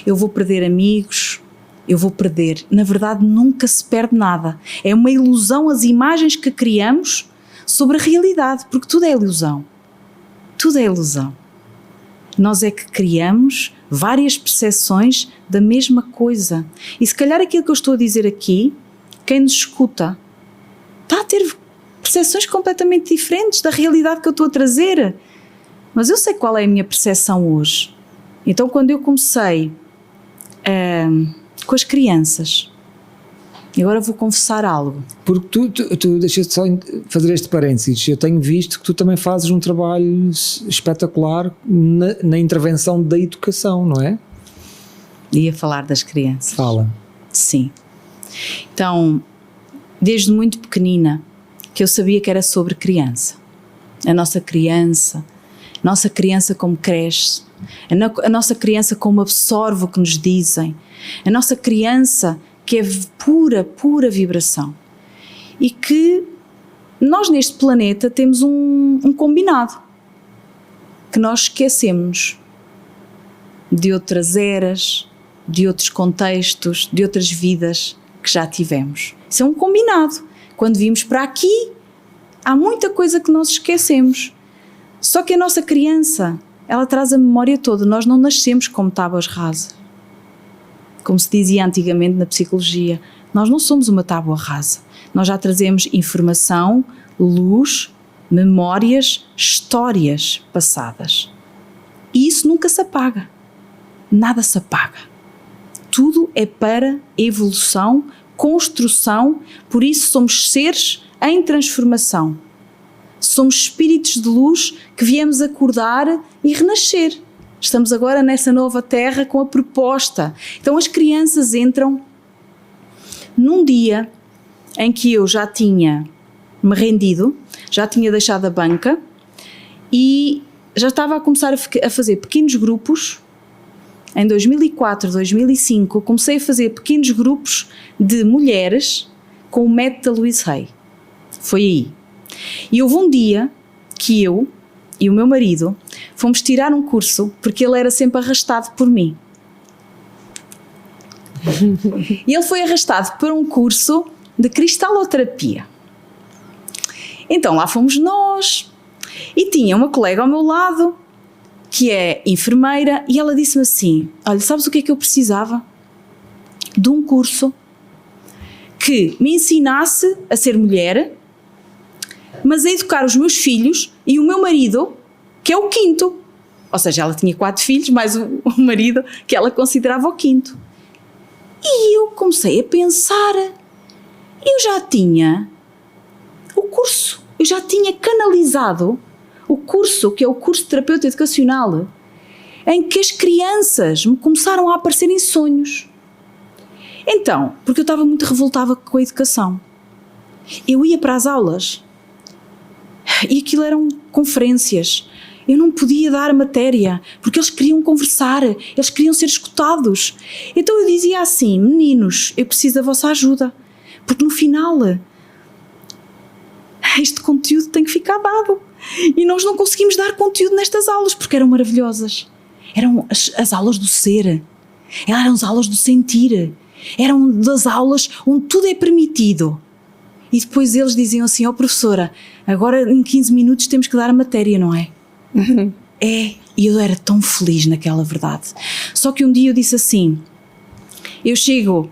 Eu vou perder amigos, eu vou perder... Na verdade, nunca se perde nada. É uma ilusão as imagens que criamos sobre a realidade, porque tudo é ilusão. Tudo é ilusão. Nós é que criamos várias percepções da mesma coisa. E se calhar aquilo que eu estou a dizer aqui, quem nos escuta está a ter percepções completamente diferentes da realidade que eu estou a trazer. Mas eu sei qual é a minha percepção hoje. Então, quando eu comecei com as crianças, e agora vou confessar algo. Porque tu deixaste só fazer este parênteses. Eu tenho visto que tu também fazes um trabalho espetacular na intervenção da educação, não é? Ia falar das crianças. Fala. Sim. Então, desde muito pequenina, que eu sabia que era sobre criança. A nossa criança como cresce, a nossa criança como absorve o que nos dizem, a nossa criança que é pura vibração. e que nós neste planeta temos um combinado, que nós esquecemos de outras eras, de outros contextos, de outras vidas que já tivemos. Isso é um combinado. Quando vimos para aqui, há muita coisa que nós esquecemos. Só que a nossa criança, ela traz a memória toda. Nós não nascemos como tábuas rasas. Como se dizia antigamente na psicologia, nós não somos uma tábua rasa. Nós já trazemos informação, luz, memórias, histórias passadas. E isso nunca se apaga. Nada se apaga. Tudo é para evolução, construção, por isso somos seres em transformação. Somos espíritos de luz que viemos acordar e renascer. Estamos agora nessa nova terra com a proposta. Então as crianças entram num dia em que eu já tinha me rendido, já tinha deixado a banca e já estava a começar a fazer pequenos grupos. Em 2004, 2005, comecei a fazer pequenos grupos de mulheres com o método da Louise Hay. Foi aí. E houve um dia que eu e o meu marido fomos tirar um curso, porque ele era sempre arrastado por mim. E ele foi arrastado por um curso de cristaloterapia. Então lá fomos nós, e tinha uma colega ao meu lado, que é enfermeira, e ela disse-me assim: olha, sabes o que é que eu precisava? De um curso que me ensinasse a ser mulher, mas a educar os meus filhos e o meu marido, que é o quinto. Ou seja, ela tinha 4 filhos, mais o marido que ela considerava o quinto. E eu comecei a pensar, eu já tinha o curso, eu já tinha canalizado o curso, que é o curso de terapeuta educacional, em que as crianças me começaram a aparecer em sonhos. Então, porque eu estava muito revoltada com a educação, eu ia para as aulas e aquilo eram conferências, eu não podia dar a matéria, porque eles queriam conversar, eles queriam ser escutados. Então eu dizia assim: meninos, eu preciso da vossa ajuda, porque no final este conteúdo tem que ficar dado. E nós não conseguimos dar conteúdo nestas aulas, porque eram maravilhosas. Eram as aulas do ser, eram as aulas do sentir, eram das aulas onde tudo é permitido. E depois eles diziam assim: ó professora, agora em 15 minutos temos que dar a matéria, não é? É, e eu era tão feliz naquela verdade. Só que um dia eu disse assim: eu chego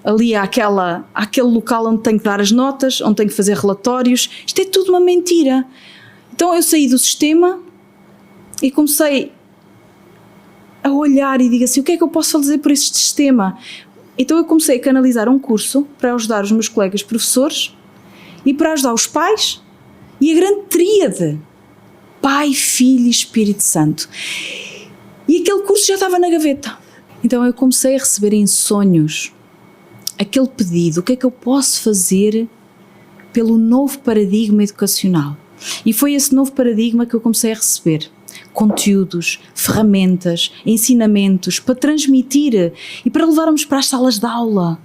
ali àquele local onde tenho que dar as notas, onde tenho que fazer relatórios, isto é tudo uma mentira. Então eu saí do sistema e comecei a olhar e digo assim: o que é que eu posso fazer por este sistema? Então eu comecei a canalizar um curso para ajudar os meus colegas professores e para ajudar os pais e a grande tríade: Pai, Filho e Espírito Santo. E aquele curso já estava na gaveta. Então eu comecei a receber em sonhos aquele pedido: o que é que eu posso fazer pelo novo paradigma educacional? E foi esse novo paradigma que eu comecei a receber conteúdos, ferramentas, ensinamentos para transmitir e para levarmos para as salas de aula.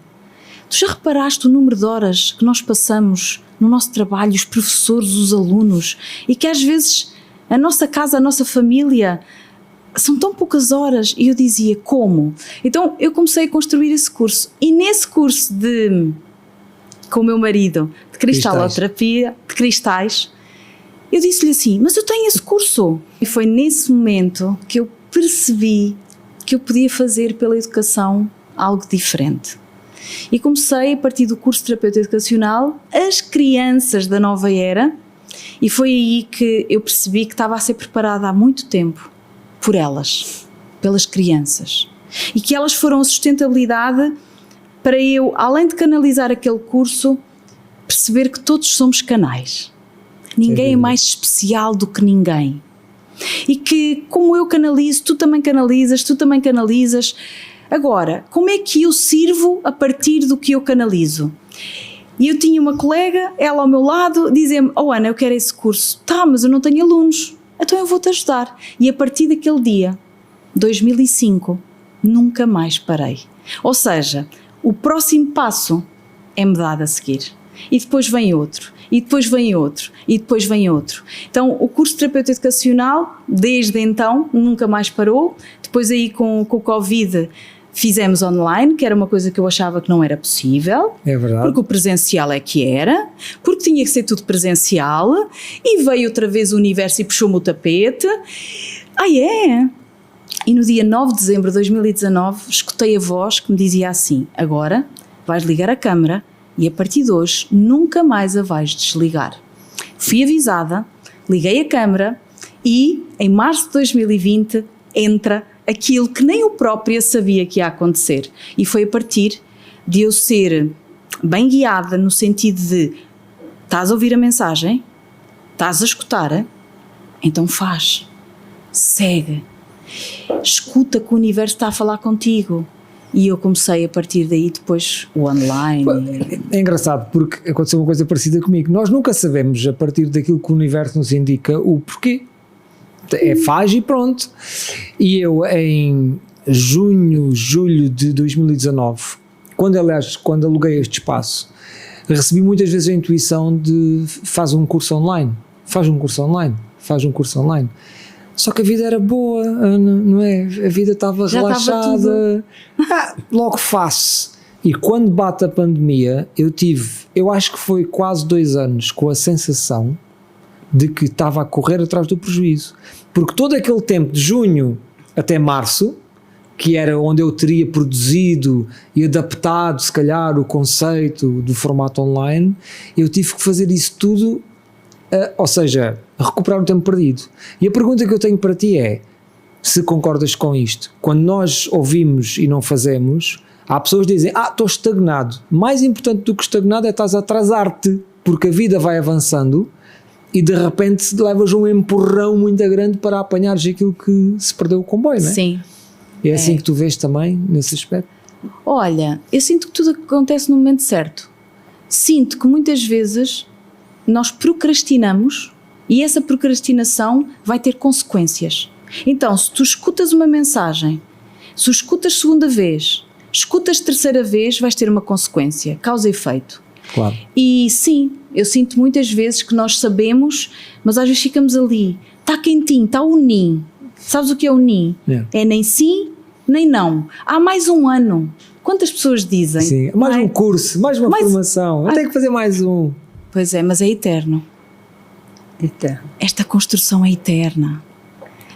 Tu já reparaste o número de horas que nós passamos no nosso trabalho, os professores, os alunos, e que às vezes a nossa casa, a nossa família, são tão poucas horas? E eu dizia: como? Então eu comecei a construir esse curso, e nesse curso com o meu marido de cristaloterapia, de cristais, eu disse-lhe assim: mas eu tenho esse curso. E foi nesse momento que eu percebi que eu podia fazer pela educação algo diferente. E comecei, a partir do curso de terapeuta educacional, as crianças da nova era, e foi aí que eu percebi que estava a ser preparada há muito tempo por elas, pelas crianças, e que elas foram a sustentabilidade para eu, além de canalizar aquele curso, perceber que todos somos canais. Ninguém é mais especial do que ninguém. E que, como eu canalizo, tu também canalizas. Agora, como é que eu sirvo a partir do que eu canalizo? E eu tinha uma colega, ela ao meu lado, dizia-me: oh Ana, eu quero esse curso. Tá, mas eu não tenho alunos. Então eu vou-te ajudar. E a partir daquele dia, 2005, nunca mais parei. Ou seja, o próximo passo é-me dado a seguir. e depois vem outro, e depois vem outro, e depois vem outro. Então o curso de terapeuta educacional, desde então, nunca mais parou. Depois aí com o Covid fizemos online, que era uma coisa que eu achava que não era possível. É verdade. Porque o presencial é que era, porque tinha que ser tudo presencial, e veio outra vez o universo e puxou-me o tapete. E no dia 9 de dezembro de 2019 escutei a voz que me dizia assim: agora vais ligar a câmara e a partir de hoje nunca mais a vais desligar. Fui avisada, liguei a câmara e em março de 2020 entra aquilo que nem eu própria sabia que ia acontecer. E foi a partir de eu ser bem guiada no sentido de: estás a ouvir a mensagem? Estás a escutar? Então faz, segue, escuta que o universo está a falar contigo. E eu comecei a partir daí depois o online. É engraçado porque aconteceu uma coisa parecida comigo. Nós nunca sabemos, a partir daquilo que o universo nos indica, o porquê. Faz e pronto. E eu em julho de 2019, quando aluguei este espaço, recebi muitas vezes a intuição de faz um curso online. Só que a vida era boa, Ana, não é? A vida estava relaxada. Logo faço. E quando bate a pandemia, eu acho que foi quase 2 anos com a sensação de que estava a correr atrás do prejuízo. Porque todo aquele tempo, de junho até março, que era onde eu teria produzido e adaptado, se calhar, o conceito do formato online, eu tive que fazer isso tudo, ou seja, recuperar o tempo perdido. E a pergunta que eu tenho para ti é, se concordas com isto, quando nós ouvimos e não fazemos, há pessoas que dizem, estou estagnado. Mais importante do que estagnado é estás a atrasar-te, porque a vida vai avançando e de repente levas um empurrão muito grande para apanhares aquilo que se perdeu o comboio, não é? Sim. É assim que tu vês também, nesse aspecto? Olha, eu sinto que tudo acontece no momento certo. Sinto que muitas vezes nós procrastinamos e essa procrastinação vai ter consequências. Então, se tu escutas uma mensagem, se o escutas segunda vez, escutas terceira vez, vais ter uma consequência, causa e efeito. Claro. E sim, eu sinto muitas vezes que nós sabemos, mas às vezes ficamos ali, está quentinho, está o NIM. Sabes o que é o NIM? É nem sim, nem não. Há mais um ano. Quantas pessoas dizem? Sim, mais um curso, mais uma formação. Eu tenho que fazer mais um. Pois é, mas é eterno. Esta construção é eterna.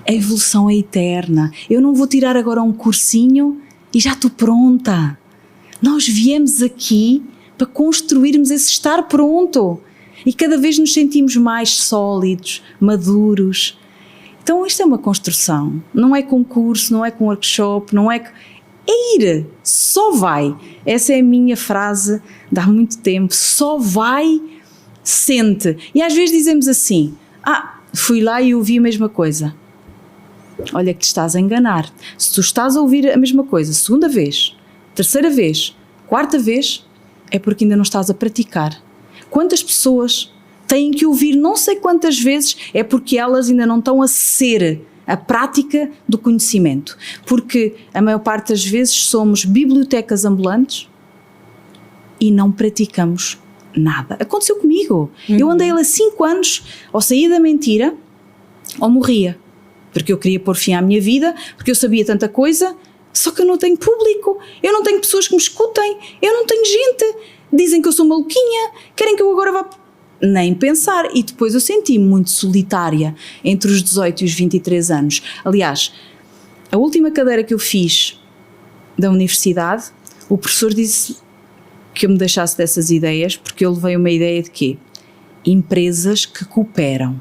A evolução é eterna. Eu não vou tirar agora um cursinho e já estou pronta. Nós viemos aqui para construirmos esse estar pronto. E cada vez nos sentimos mais sólidos, maduros. Então isto é uma construção. Não é concurso, não é com workshop, não é... É ir. Só vai. Essa é a minha frase de há muito tempo. Só vai... Sente. E às vezes dizemos assim, fui lá e ouvi a mesma coisa. Olha que te estás a enganar. Se tu estás a ouvir a mesma coisa, segunda vez, terceira vez, quarta vez, é porque ainda não estás a praticar. Quantas pessoas têm que ouvir não sei quantas vezes, é porque elas ainda não estão a ser a prática do conhecimento. Porque a maior parte das vezes somos bibliotecas ambulantes e não praticamos nada. Aconteceu comigo. Eu andei lá 5 anos, ou saía da mentira, ou morria. Porque eu queria pôr fim à minha vida, porque eu sabia tanta coisa, só que eu não tenho público, eu não tenho pessoas que me escutem, eu não tenho gente. Dizem que eu sou maluquinha, querem que eu agora vá... Nem pensar. E depois eu senti-me muito solitária entre os 18 e os 23 anos. Aliás, a última cadeira que eu fiz da universidade, o professor disse que eu me deixasse dessas ideias, porque eu levei uma ideia de quê? Empresas que cooperam,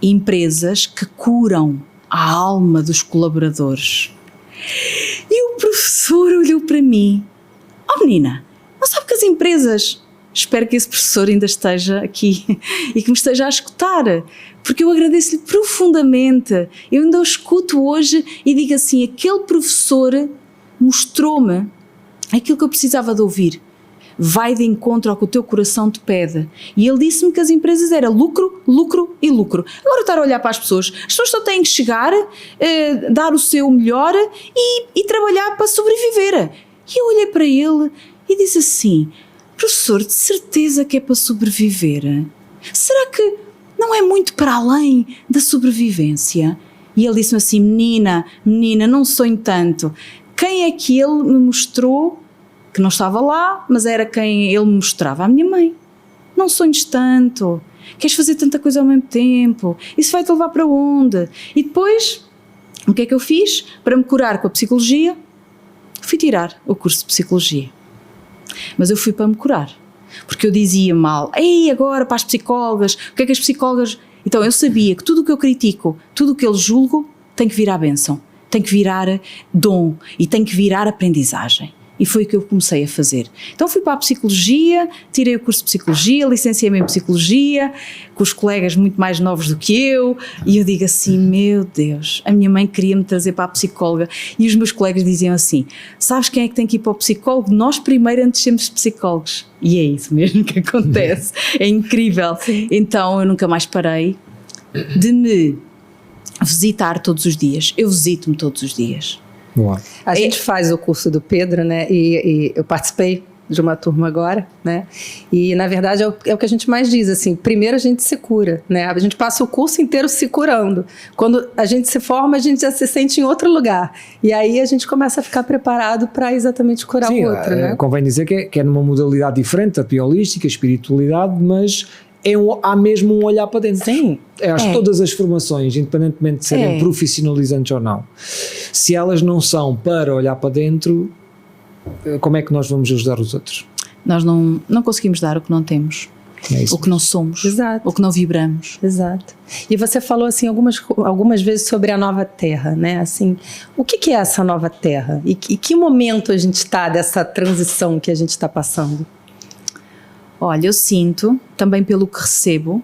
empresas que curam a alma dos colaboradores. E o professor olhou para mim, menina, não sabe que as empresas... Espero que esse professor ainda esteja aqui e que me esteja a escutar, porque eu agradeço-lhe profundamente. Eu ainda o escuto hoje e digo assim, aquele professor mostrou-me aquilo que eu precisava de ouvir. Vai de encontro ao que o teu coração te pede. E ele disse-me que as empresas eram lucro, lucro e lucro. Agora estar a olhar para as pessoas só têm que chegar, dar o seu melhor e trabalhar para sobreviver. E eu olhei para ele e disse assim, professor, de certeza que é para sobreviver? Será que não é muito para além da sobrevivência? E ele disse-me assim, menina, não sonho tanto. Quem é que ele me mostrou, que não estava lá, mas era quem ele me mostrava? A minha mãe. Não sonhes tanto, queres fazer tanta coisa ao mesmo tempo, isso vai-te levar para onde? E depois, o que é que eu fiz? Para me curar com a psicologia, fui tirar o curso de psicologia. Mas eu fui para me curar, porque eu dizia mal, ei, agora para as psicólogas, o que é que as psicólogas... Então eu sabia que tudo o que eu critico, tudo o que eu julgo, tem que virar bênção, tem que virar dom e tem que virar aprendizagem. E foi o que eu comecei a fazer. Então fui para a psicologia, tirei o curso de psicologia, licenciei-me em psicologia, com os colegas muito mais novos do que eu, e eu digo assim, meu Deus, a minha mãe queria-me trazer para a psicóloga, e os meus colegas diziam assim, sabes quem é que tem que ir para o psicólogo? Nós primeiro antes de sermos psicólogos. E é isso mesmo que acontece, é incrível. Sim. Então eu nunca mais parei de me visitar todos os dias, eu visito-me todos os dias. Boa. A gente faz o curso do Pedro, né? E eu participei de uma turma agora, né? E na verdade é o que a gente mais diz, assim, primeiro a gente se cura, né? A gente passa o curso inteiro se curando. Quando a gente se forma, a gente já se sente em outro lugar. E aí a gente começa a ficar preparado para exatamente curar o outro, né? Convém dizer que é numa modalidade diferente, a holística, a espiritualidade, mas há mesmo um olhar para dentro. Sim. Acho que todas as formações, independentemente de serem profissionalizantes ou não, se elas não são para olhar para dentro, como é que nós vamos ajudar os outros? Nós não conseguimos dar o que não temos, o que não somos, exato, o que não vibramos. Exato. E você falou assim algumas vezes sobre a nova terra, né? Assim, o que é essa nova terra? E que momento a gente está dessa transição que a gente está passando? Olha, eu sinto, também pelo que recebo,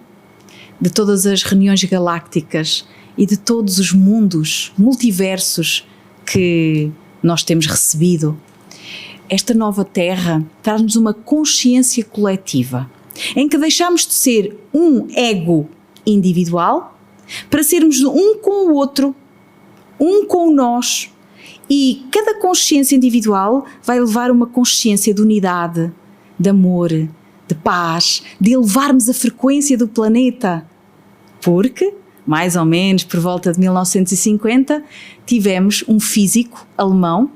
de todas as reuniões galácticas e de todos os mundos, multiversos que nós temos recebido, esta nova Terra traz-nos uma consciência coletiva, em que deixamos de ser um ego individual para sermos um com o outro, um com nós, e cada consciência individual vai levar uma consciência de unidade, de amor, de paz, de elevarmos a frequência do planeta, porque, mais ou menos por volta de 1950, tivemos um físico alemão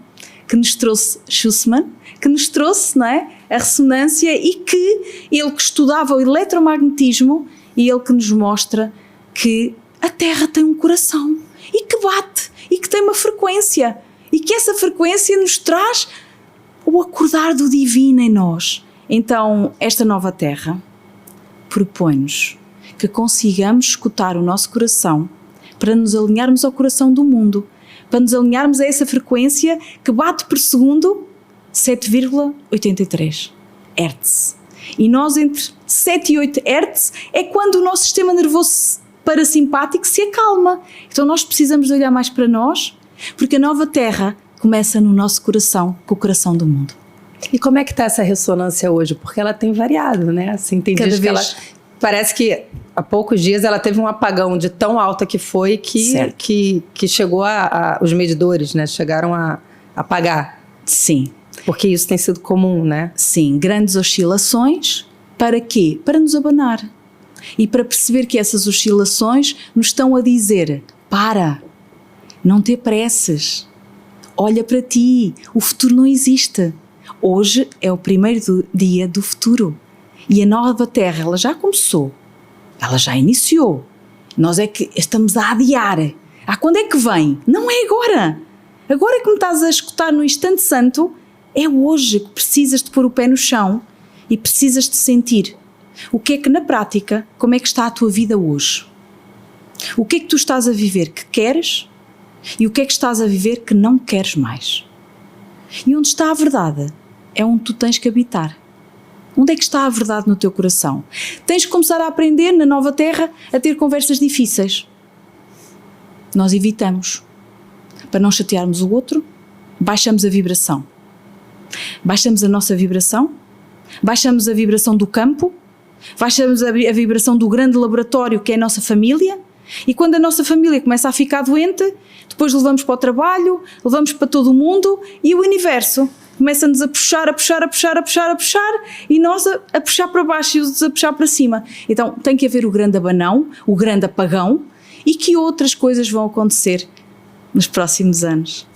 que nos trouxe, Schussmann, que nos trouxe, não é, a ressonância, e que ele que estudava o eletromagnetismo, e ele que nos mostra que a Terra tem um coração e que bate e que tem uma frequência e que essa frequência nos traz o acordar do divino em nós. Então, esta nova Terra propõe-nos que consigamos escutar o nosso coração para nos alinharmos ao coração do mundo, para nos alinharmos a essa frequência que bate por segundo 7,83 Hz. E nós, entre 7 e 8 Hz, é quando o nosso sistema nervoso parasimpático se acalma. Então nós precisamos de olhar mais para nós, porque a nova Terra começa no nosso coração, com o coração do mundo. E como é que está essa ressonância hoje? Porque ela tem variado, né? Assim, tem dias que ela... Parece que há poucos dias ela teve um apagão de tão alta que foi que chegou os medidores, né? Chegaram a apagar. Sim. Porque isso tem sido comum, né? Sim, grandes oscilações. Para quê? Para nos abanar. E para perceber que essas oscilações nos estão a dizer, para, não te apresses, olha para ti, o futuro não existe. Hoje é o primeiro dia do futuro. E a nova Terra, ela já começou, ela já iniciou. Nós é que estamos a adiar. Quando é que vem? Não é agora. Agora que me estás a escutar no instante santo, é hoje que precisas de pôr o pé no chão e precisas de sentir o que é que na prática, como é que está a tua vida hoje. O que é que tu estás a viver que queres e o que é que estás a viver que não queres mais. E onde está a verdade é onde tu tens que habitar. Onde é que está a verdade no teu coração? Tens que começar a aprender na nova Terra a ter conversas difíceis. Nós evitamos. Para não chatearmos o outro, baixamos a vibração. Baixamos a nossa vibração, baixamos a vibração do campo, baixamos a vibração do grande laboratório que é a nossa família, e quando a nossa família começa a ficar doente, depois levamos para o trabalho, levamos para todo o mundo, e o universo começa-nos a puxar, e nós a puxar para baixo e os a puxar para cima. Então tem que haver o grande abanão, o grande apagão, e que outras coisas vão acontecer nos próximos anos.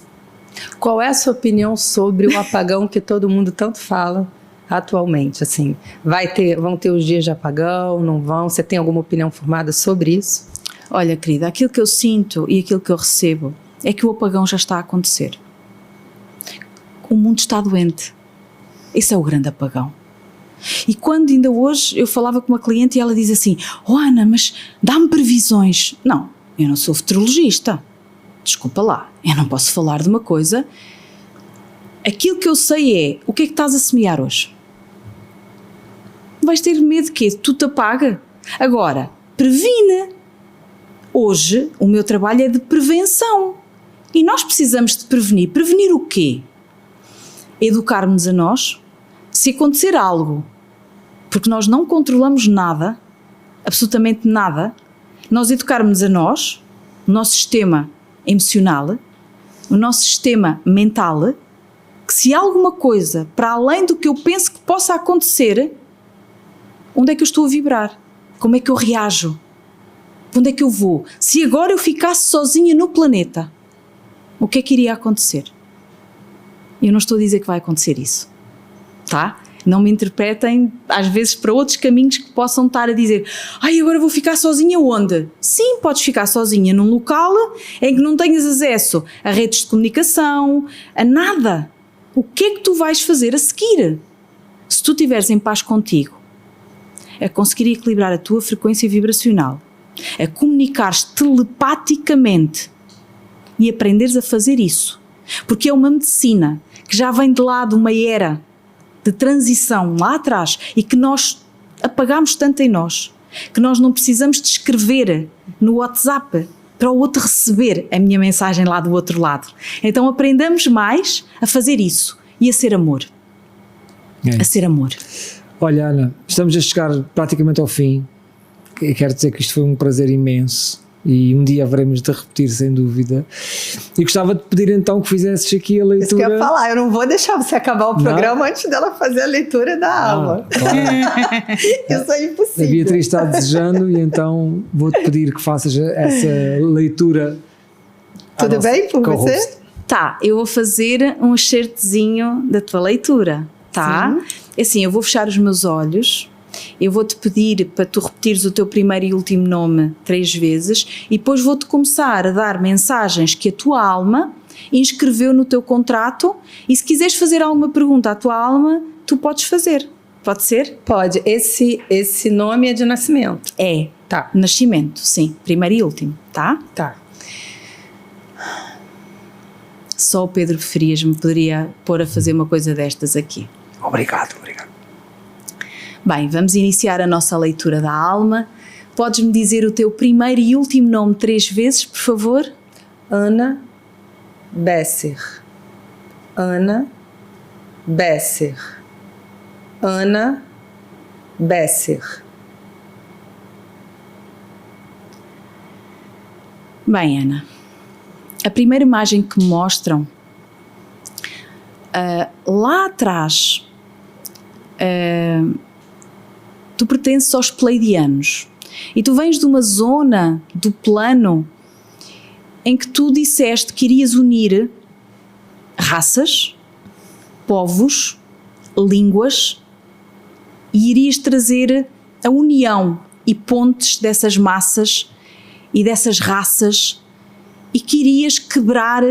Qual é a sua opinião sobre o apagão que todo mundo tanto fala atualmente? Assim, vão ter os dias de apagão, não vão? Você tem alguma opinião formada sobre isso? Olha, querida, aquilo que eu sinto e aquilo que eu recebo é que o apagão já está a acontecer. O mundo está doente. Esse é o grande apagão. E quando ainda hoje eu falava com uma cliente e ela diz assim: "Oh Ana, mas dá-me previsões." Não, eu não sou futurologista. Desculpa lá, eu não posso falar de uma coisa. Aquilo que eu sei é, o que é que estás a semear hoje? Vais ter medo de quê? Tu te apaga? Agora, previne. Hoje, o meu trabalho é de prevenção. E nós precisamos de prevenir. Prevenir o quê? Educar-nos a nós. Se acontecer algo, porque nós não controlamos nada, absolutamente nada, nós educarmos a nós, o nosso sistema emocional, o nosso sistema mental, que se há alguma coisa para além do que eu penso que possa acontecer, onde é que eu estou a vibrar? Como é que eu reajo? Onde é que eu vou? Se agora eu ficasse sozinha no planeta, o que é que iria acontecer? Eu não estou a dizer que vai acontecer isso, tá? Não me interpretem, às vezes, para outros caminhos que possam estar a dizer: "Ai, agora vou ficar sozinha onde?" Sim, podes ficar sozinha num local em que não tenhas acesso a redes de comunicação, a nada. O que é que tu vais fazer a seguir? Se tu estiveres em paz contigo, a conseguir equilibrar a tua frequência vibracional, a comunicares telepaticamente e aprenderes a fazer isso, porque é uma medicina que já vem de lá de uma era de transição lá atrás e que nós apagamos tanto em nós, que nós não precisamos de escrever no WhatsApp para o outro receber a minha mensagem lá do outro lado. Então aprendamos mais a fazer isso e a ser amor. A ser amor. Olha, Ana, estamos a chegar praticamente ao fim. Eu quero dizer que isto foi um prazer imenso e um dia haveremos de repetir, sem dúvida. E gostava de pedir então que fizesses aqui a leitura. Isso que eu ia falar, eu não vou deixar você acabar o programa antes dela fazer a leitura da alma. Claro. Isso é impossível. A Beatriz está desejando e então vou-te pedir que faças essa leitura. Tudo bem por você? Tá, eu vou fazer um excertozinho da tua leitura, tá? Sim. Assim, eu vou fechar os meus olhos. Eu vou-te pedir para tu repetires o teu primeiro e último nome 3 vezes e depois vou-te começar a dar mensagens que a tua alma inscreveu no teu contrato, e se quiseres fazer alguma pergunta à tua alma, tu podes fazer. Pode ser? Pode. Esse nome é de nascimento? É. Tá. Nascimento, sim. Primeiro e último, tá? Tá. Só o Pedro Frias me poderia pôr a fazer uma coisa destas aqui. Obrigado. Bem, vamos iniciar a nossa leitura da alma. Podes-me dizer o teu primeiro e último nome 3 vezes, por favor? Ana Besser. Ana Besser. Ana Besser. Bem, Ana, a primeira imagem que mostram lá atrás, tu pertences aos pleiadianos e tu vens de uma zona do plano em que tu disseste que irias unir raças, povos, línguas e irias trazer a união e pontes dessas massas e dessas raças, e que irias quebrar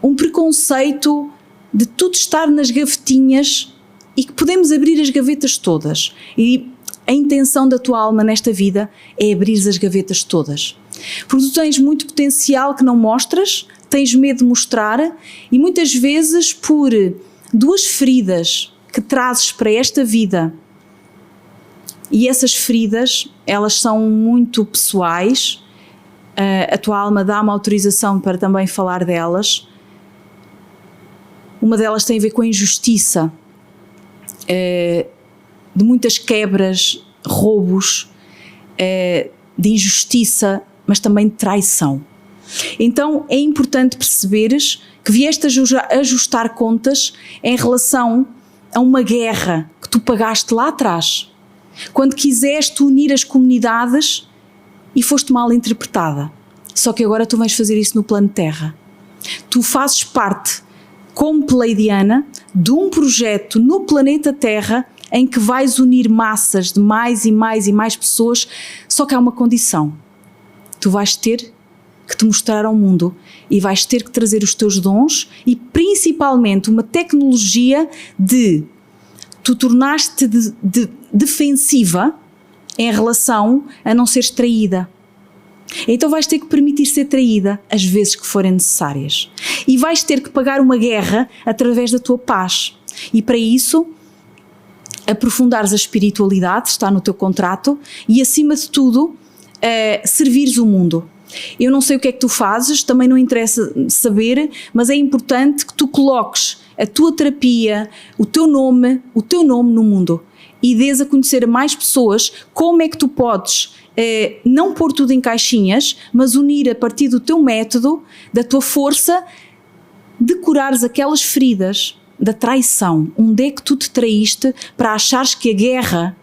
um preconceito de tudo estar nas gavetinhas e que podemos abrir as gavetas todas. E a intenção da tua alma nesta vida é abrir as gavetas todas. Porque tu tens muito potencial que não mostras, tens medo de mostrar, e muitas vezes por 2 feridas que trazes para esta vida, e essas feridas, elas são muito pessoais, a tua alma dá-me autorização para também falar delas. Uma delas tem a ver com a injustiça, de muitas quebras, roubos, de injustiça, mas também de traição. Então é importante perceberes que vieste ajustar contas em relação a uma guerra que tu pagaste lá atrás, quando quiseste unir as comunidades e foste mal interpretada. Só que agora tu vais fazer isso no plano Terra. Tu fazes parte, como pleiadiana, de um projeto no planeta Terra em que vais unir massas de mais e mais e mais pessoas, só que há uma condição. Tu vais ter que te mostrar ao mundo e vais ter que trazer os teus dons e principalmente uma tecnologia de tu tornaste defensiva em relação a não seres traída. Então vais ter que permitir ser traída às vezes que forem necessárias. E vais ter que pagar uma guerra através da tua paz. E para isso, aprofundares a espiritualidade, está no teu contrato, e acima de tudo, servires o mundo. Eu não sei o que é que tu fazes, também não interessa saber, mas é importante que tu coloques a tua terapia, o teu nome no mundo e dês a conhecer a mais pessoas como é que tu podes não pôr tudo em caixinhas, mas unir a partir do teu método, da tua força, de curares aquelas feridas da traição. Onde é que tu te traíste para achares que a guerra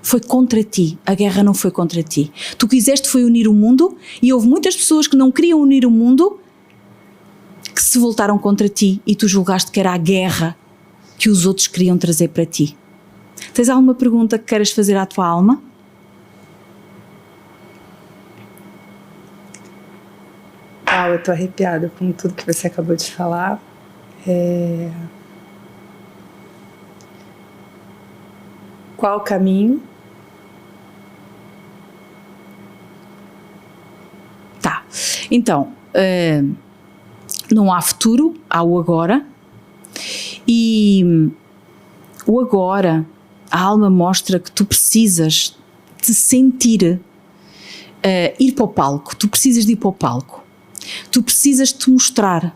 foi contra ti? A guerra não foi contra ti. Tu quiseste foi unir o mundo e houve muitas pessoas que não queriam unir o mundo que se voltaram contra ti e tu julgaste que era a guerra que os outros queriam trazer para ti. Tens alguma pergunta que queiras fazer à tua alma? Eu estou arrepiada com tudo que você acabou de falar. Qual o caminho? Tá. Então, não há futuro, há o agora. E o agora, a alma mostra que tu precisas de sentir, ir para o palco. Tu precisas de ir para o palco. Tu precisas te mostrar.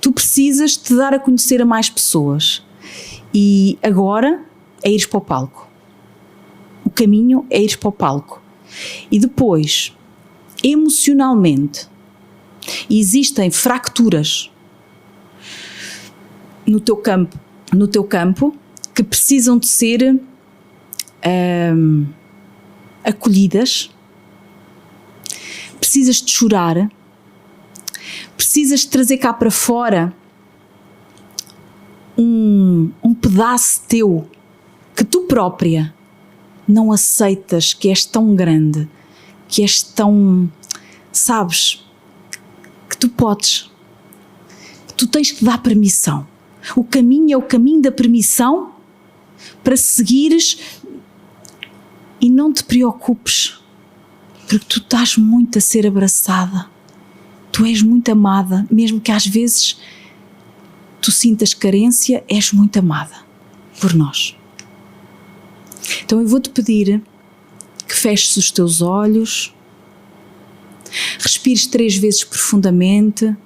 Tu precisas te dar a conhecer a mais pessoas. E agora é ires para o palco. O caminho é ires para o palco. E depois, emocionalmente, existem fraturas no teu campo que precisam de ser acolhidas. Precisas de chorar. Precisas de trazer cá para fora um pedaço teu que tu própria não aceitas, que és tão grande, que és tão, sabes, que tu podes. Tu tens que dar permissão. O caminho é o caminho da permissão para seguires e não te preocupes, porque tu estás muito a ser abraçada. Tu és muito amada, mesmo que às vezes tu sintas carência, és muito amada por nós. Então eu vou-te pedir que feches os teus olhos, respires 3 vezes profundamente,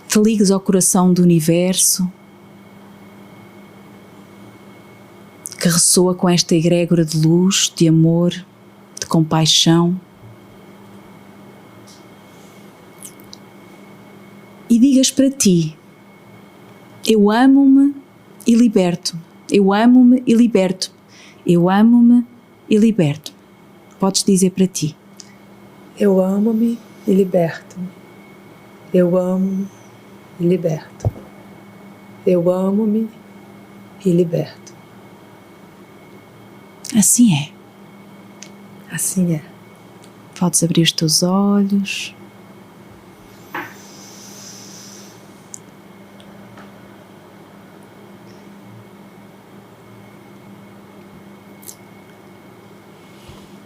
te ligues ao coração do universo, que ressoa com esta egrégora de luz, de amor, de compaixão. E digas para ti: eu amo-me e liberto. Eu amo-me e liberto. Eu amo-me e liberto. Podes dizer para ti: eu amo-me e liberto. Eu amo-me e liberto. Eu amo-me e liberto. Assim é. Assim é. Podes abrir os teus olhos.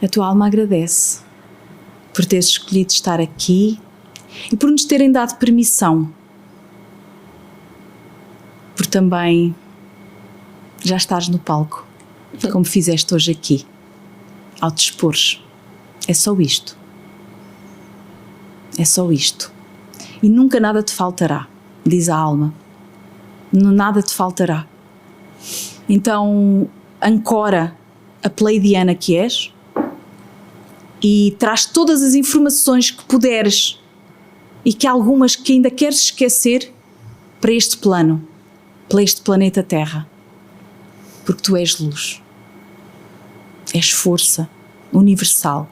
A tua alma agradece por teres escolhido estar aqui e por nos terem dado permissão. Por também já estares no palco, como fizeste hoje aqui, ao te expores. É só isto. É só isto. E nunca nada te faltará, diz a alma. Nada te faltará. Então, ancora a pleiadiana que és e traz todas as informações que puderes e que algumas que ainda queres esquecer para este plano, para este planeta Terra. Porque tu és luz, és força universal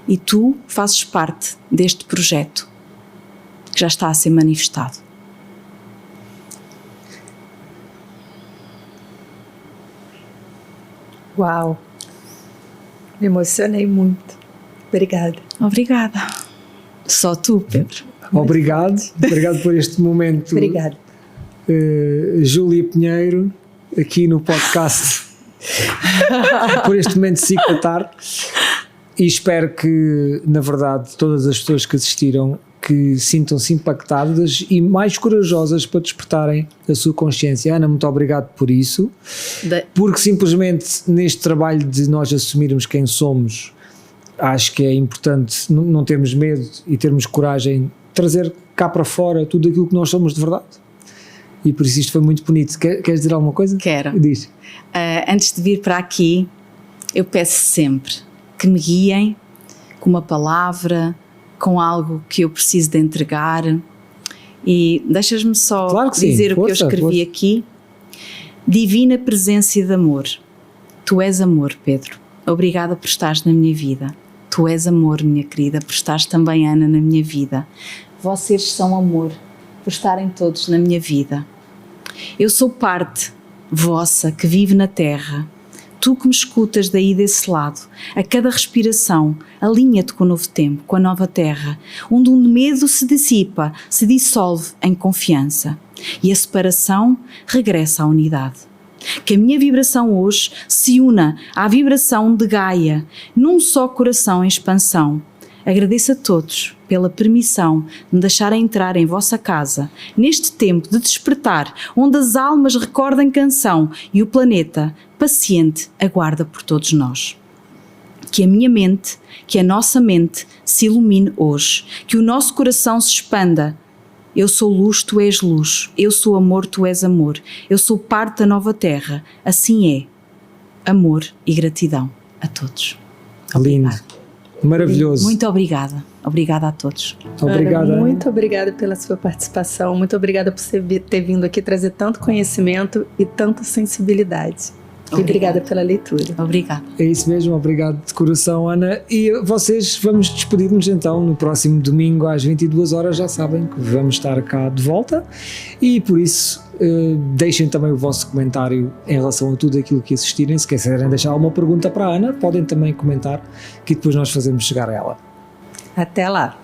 e tu fazes parte deste projeto que já está a ser manifestado. Uau! Me emocionei muito. Obrigada. Obrigada. Só tu, Pedro. Obrigado por este momento. Obrigada. Júlia Pinheiro, aqui no podcast, por este momento de Cicatar, e espero que, na verdade, todas as pessoas que assistiram que sintam-se impactadas e mais corajosas para despertarem a sua consciência. Ana, muito obrigado por isso, porque simplesmente neste trabalho de nós assumirmos quem somos, acho que é importante não termos medo e termos coragem de trazer cá para fora tudo aquilo que nós somos de verdade. E por isso isto foi muito bonito. Queres dizer alguma coisa? Quero. Diz. Antes de vir para aqui, eu peço sempre que me guiem com uma palavra, com algo que eu preciso de entregar. E deixas-me só dizer o que eu escrevi aqui. Divina presença de amor. Tu és amor, Pedro. Obrigada por estares na minha vida. Tu és amor, minha querida, por estares também, Ana, na minha vida. Vocês são amor, por estarem todos na minha vida. Eu sou parte vossa que vive na terra. Tu que me escutas daí desse lado, a cada respiração, alinha-te com o novo tempo, com a nova terra, onde o medo se dissipa, se dissolve em confiança e a separação regressa à unidade. Que a minha vibração hoje se una à vibração de Gaia, num só coração em expansão. Agradeço a todos pela permissão de me deixarem entrar em vossa casa, neste tempo de despertar, onde as almas recordam canção e o planeta, paciente, aguarda por todos nós. Que a minha mente, que a nossa mente se ilumine hoje, que o nosso coração se expanda. Eu sou luz, tu és luz. Eu sou amor, tu és amor. Eu sou parte da nova terra. Assim é. Amor e gratidão a todos. Lindo. Maravilhoso. Muito obrigada. Obrigada a todos. Obrigada. Ana, muito obrigada pela sua participação. Muito obrigada por você ter vindo aqui trazer tanto conhecimento e tanta sensibilidade. E obrigada pela leitura. Obrigada. É isso mesmo, obrigado de coração, Ana. E vocês, vamos despedir-nos então no próximo domingo às 22 horas, já sabem que vamos estar cá de volta e por isso deixem também o vosso comentário em relação a tudo aquilo que assistirem. Se quiserem deixar alguma pergunta para a Ana, podem também comentar que depois nós fazemos chegar a ela. Até lá.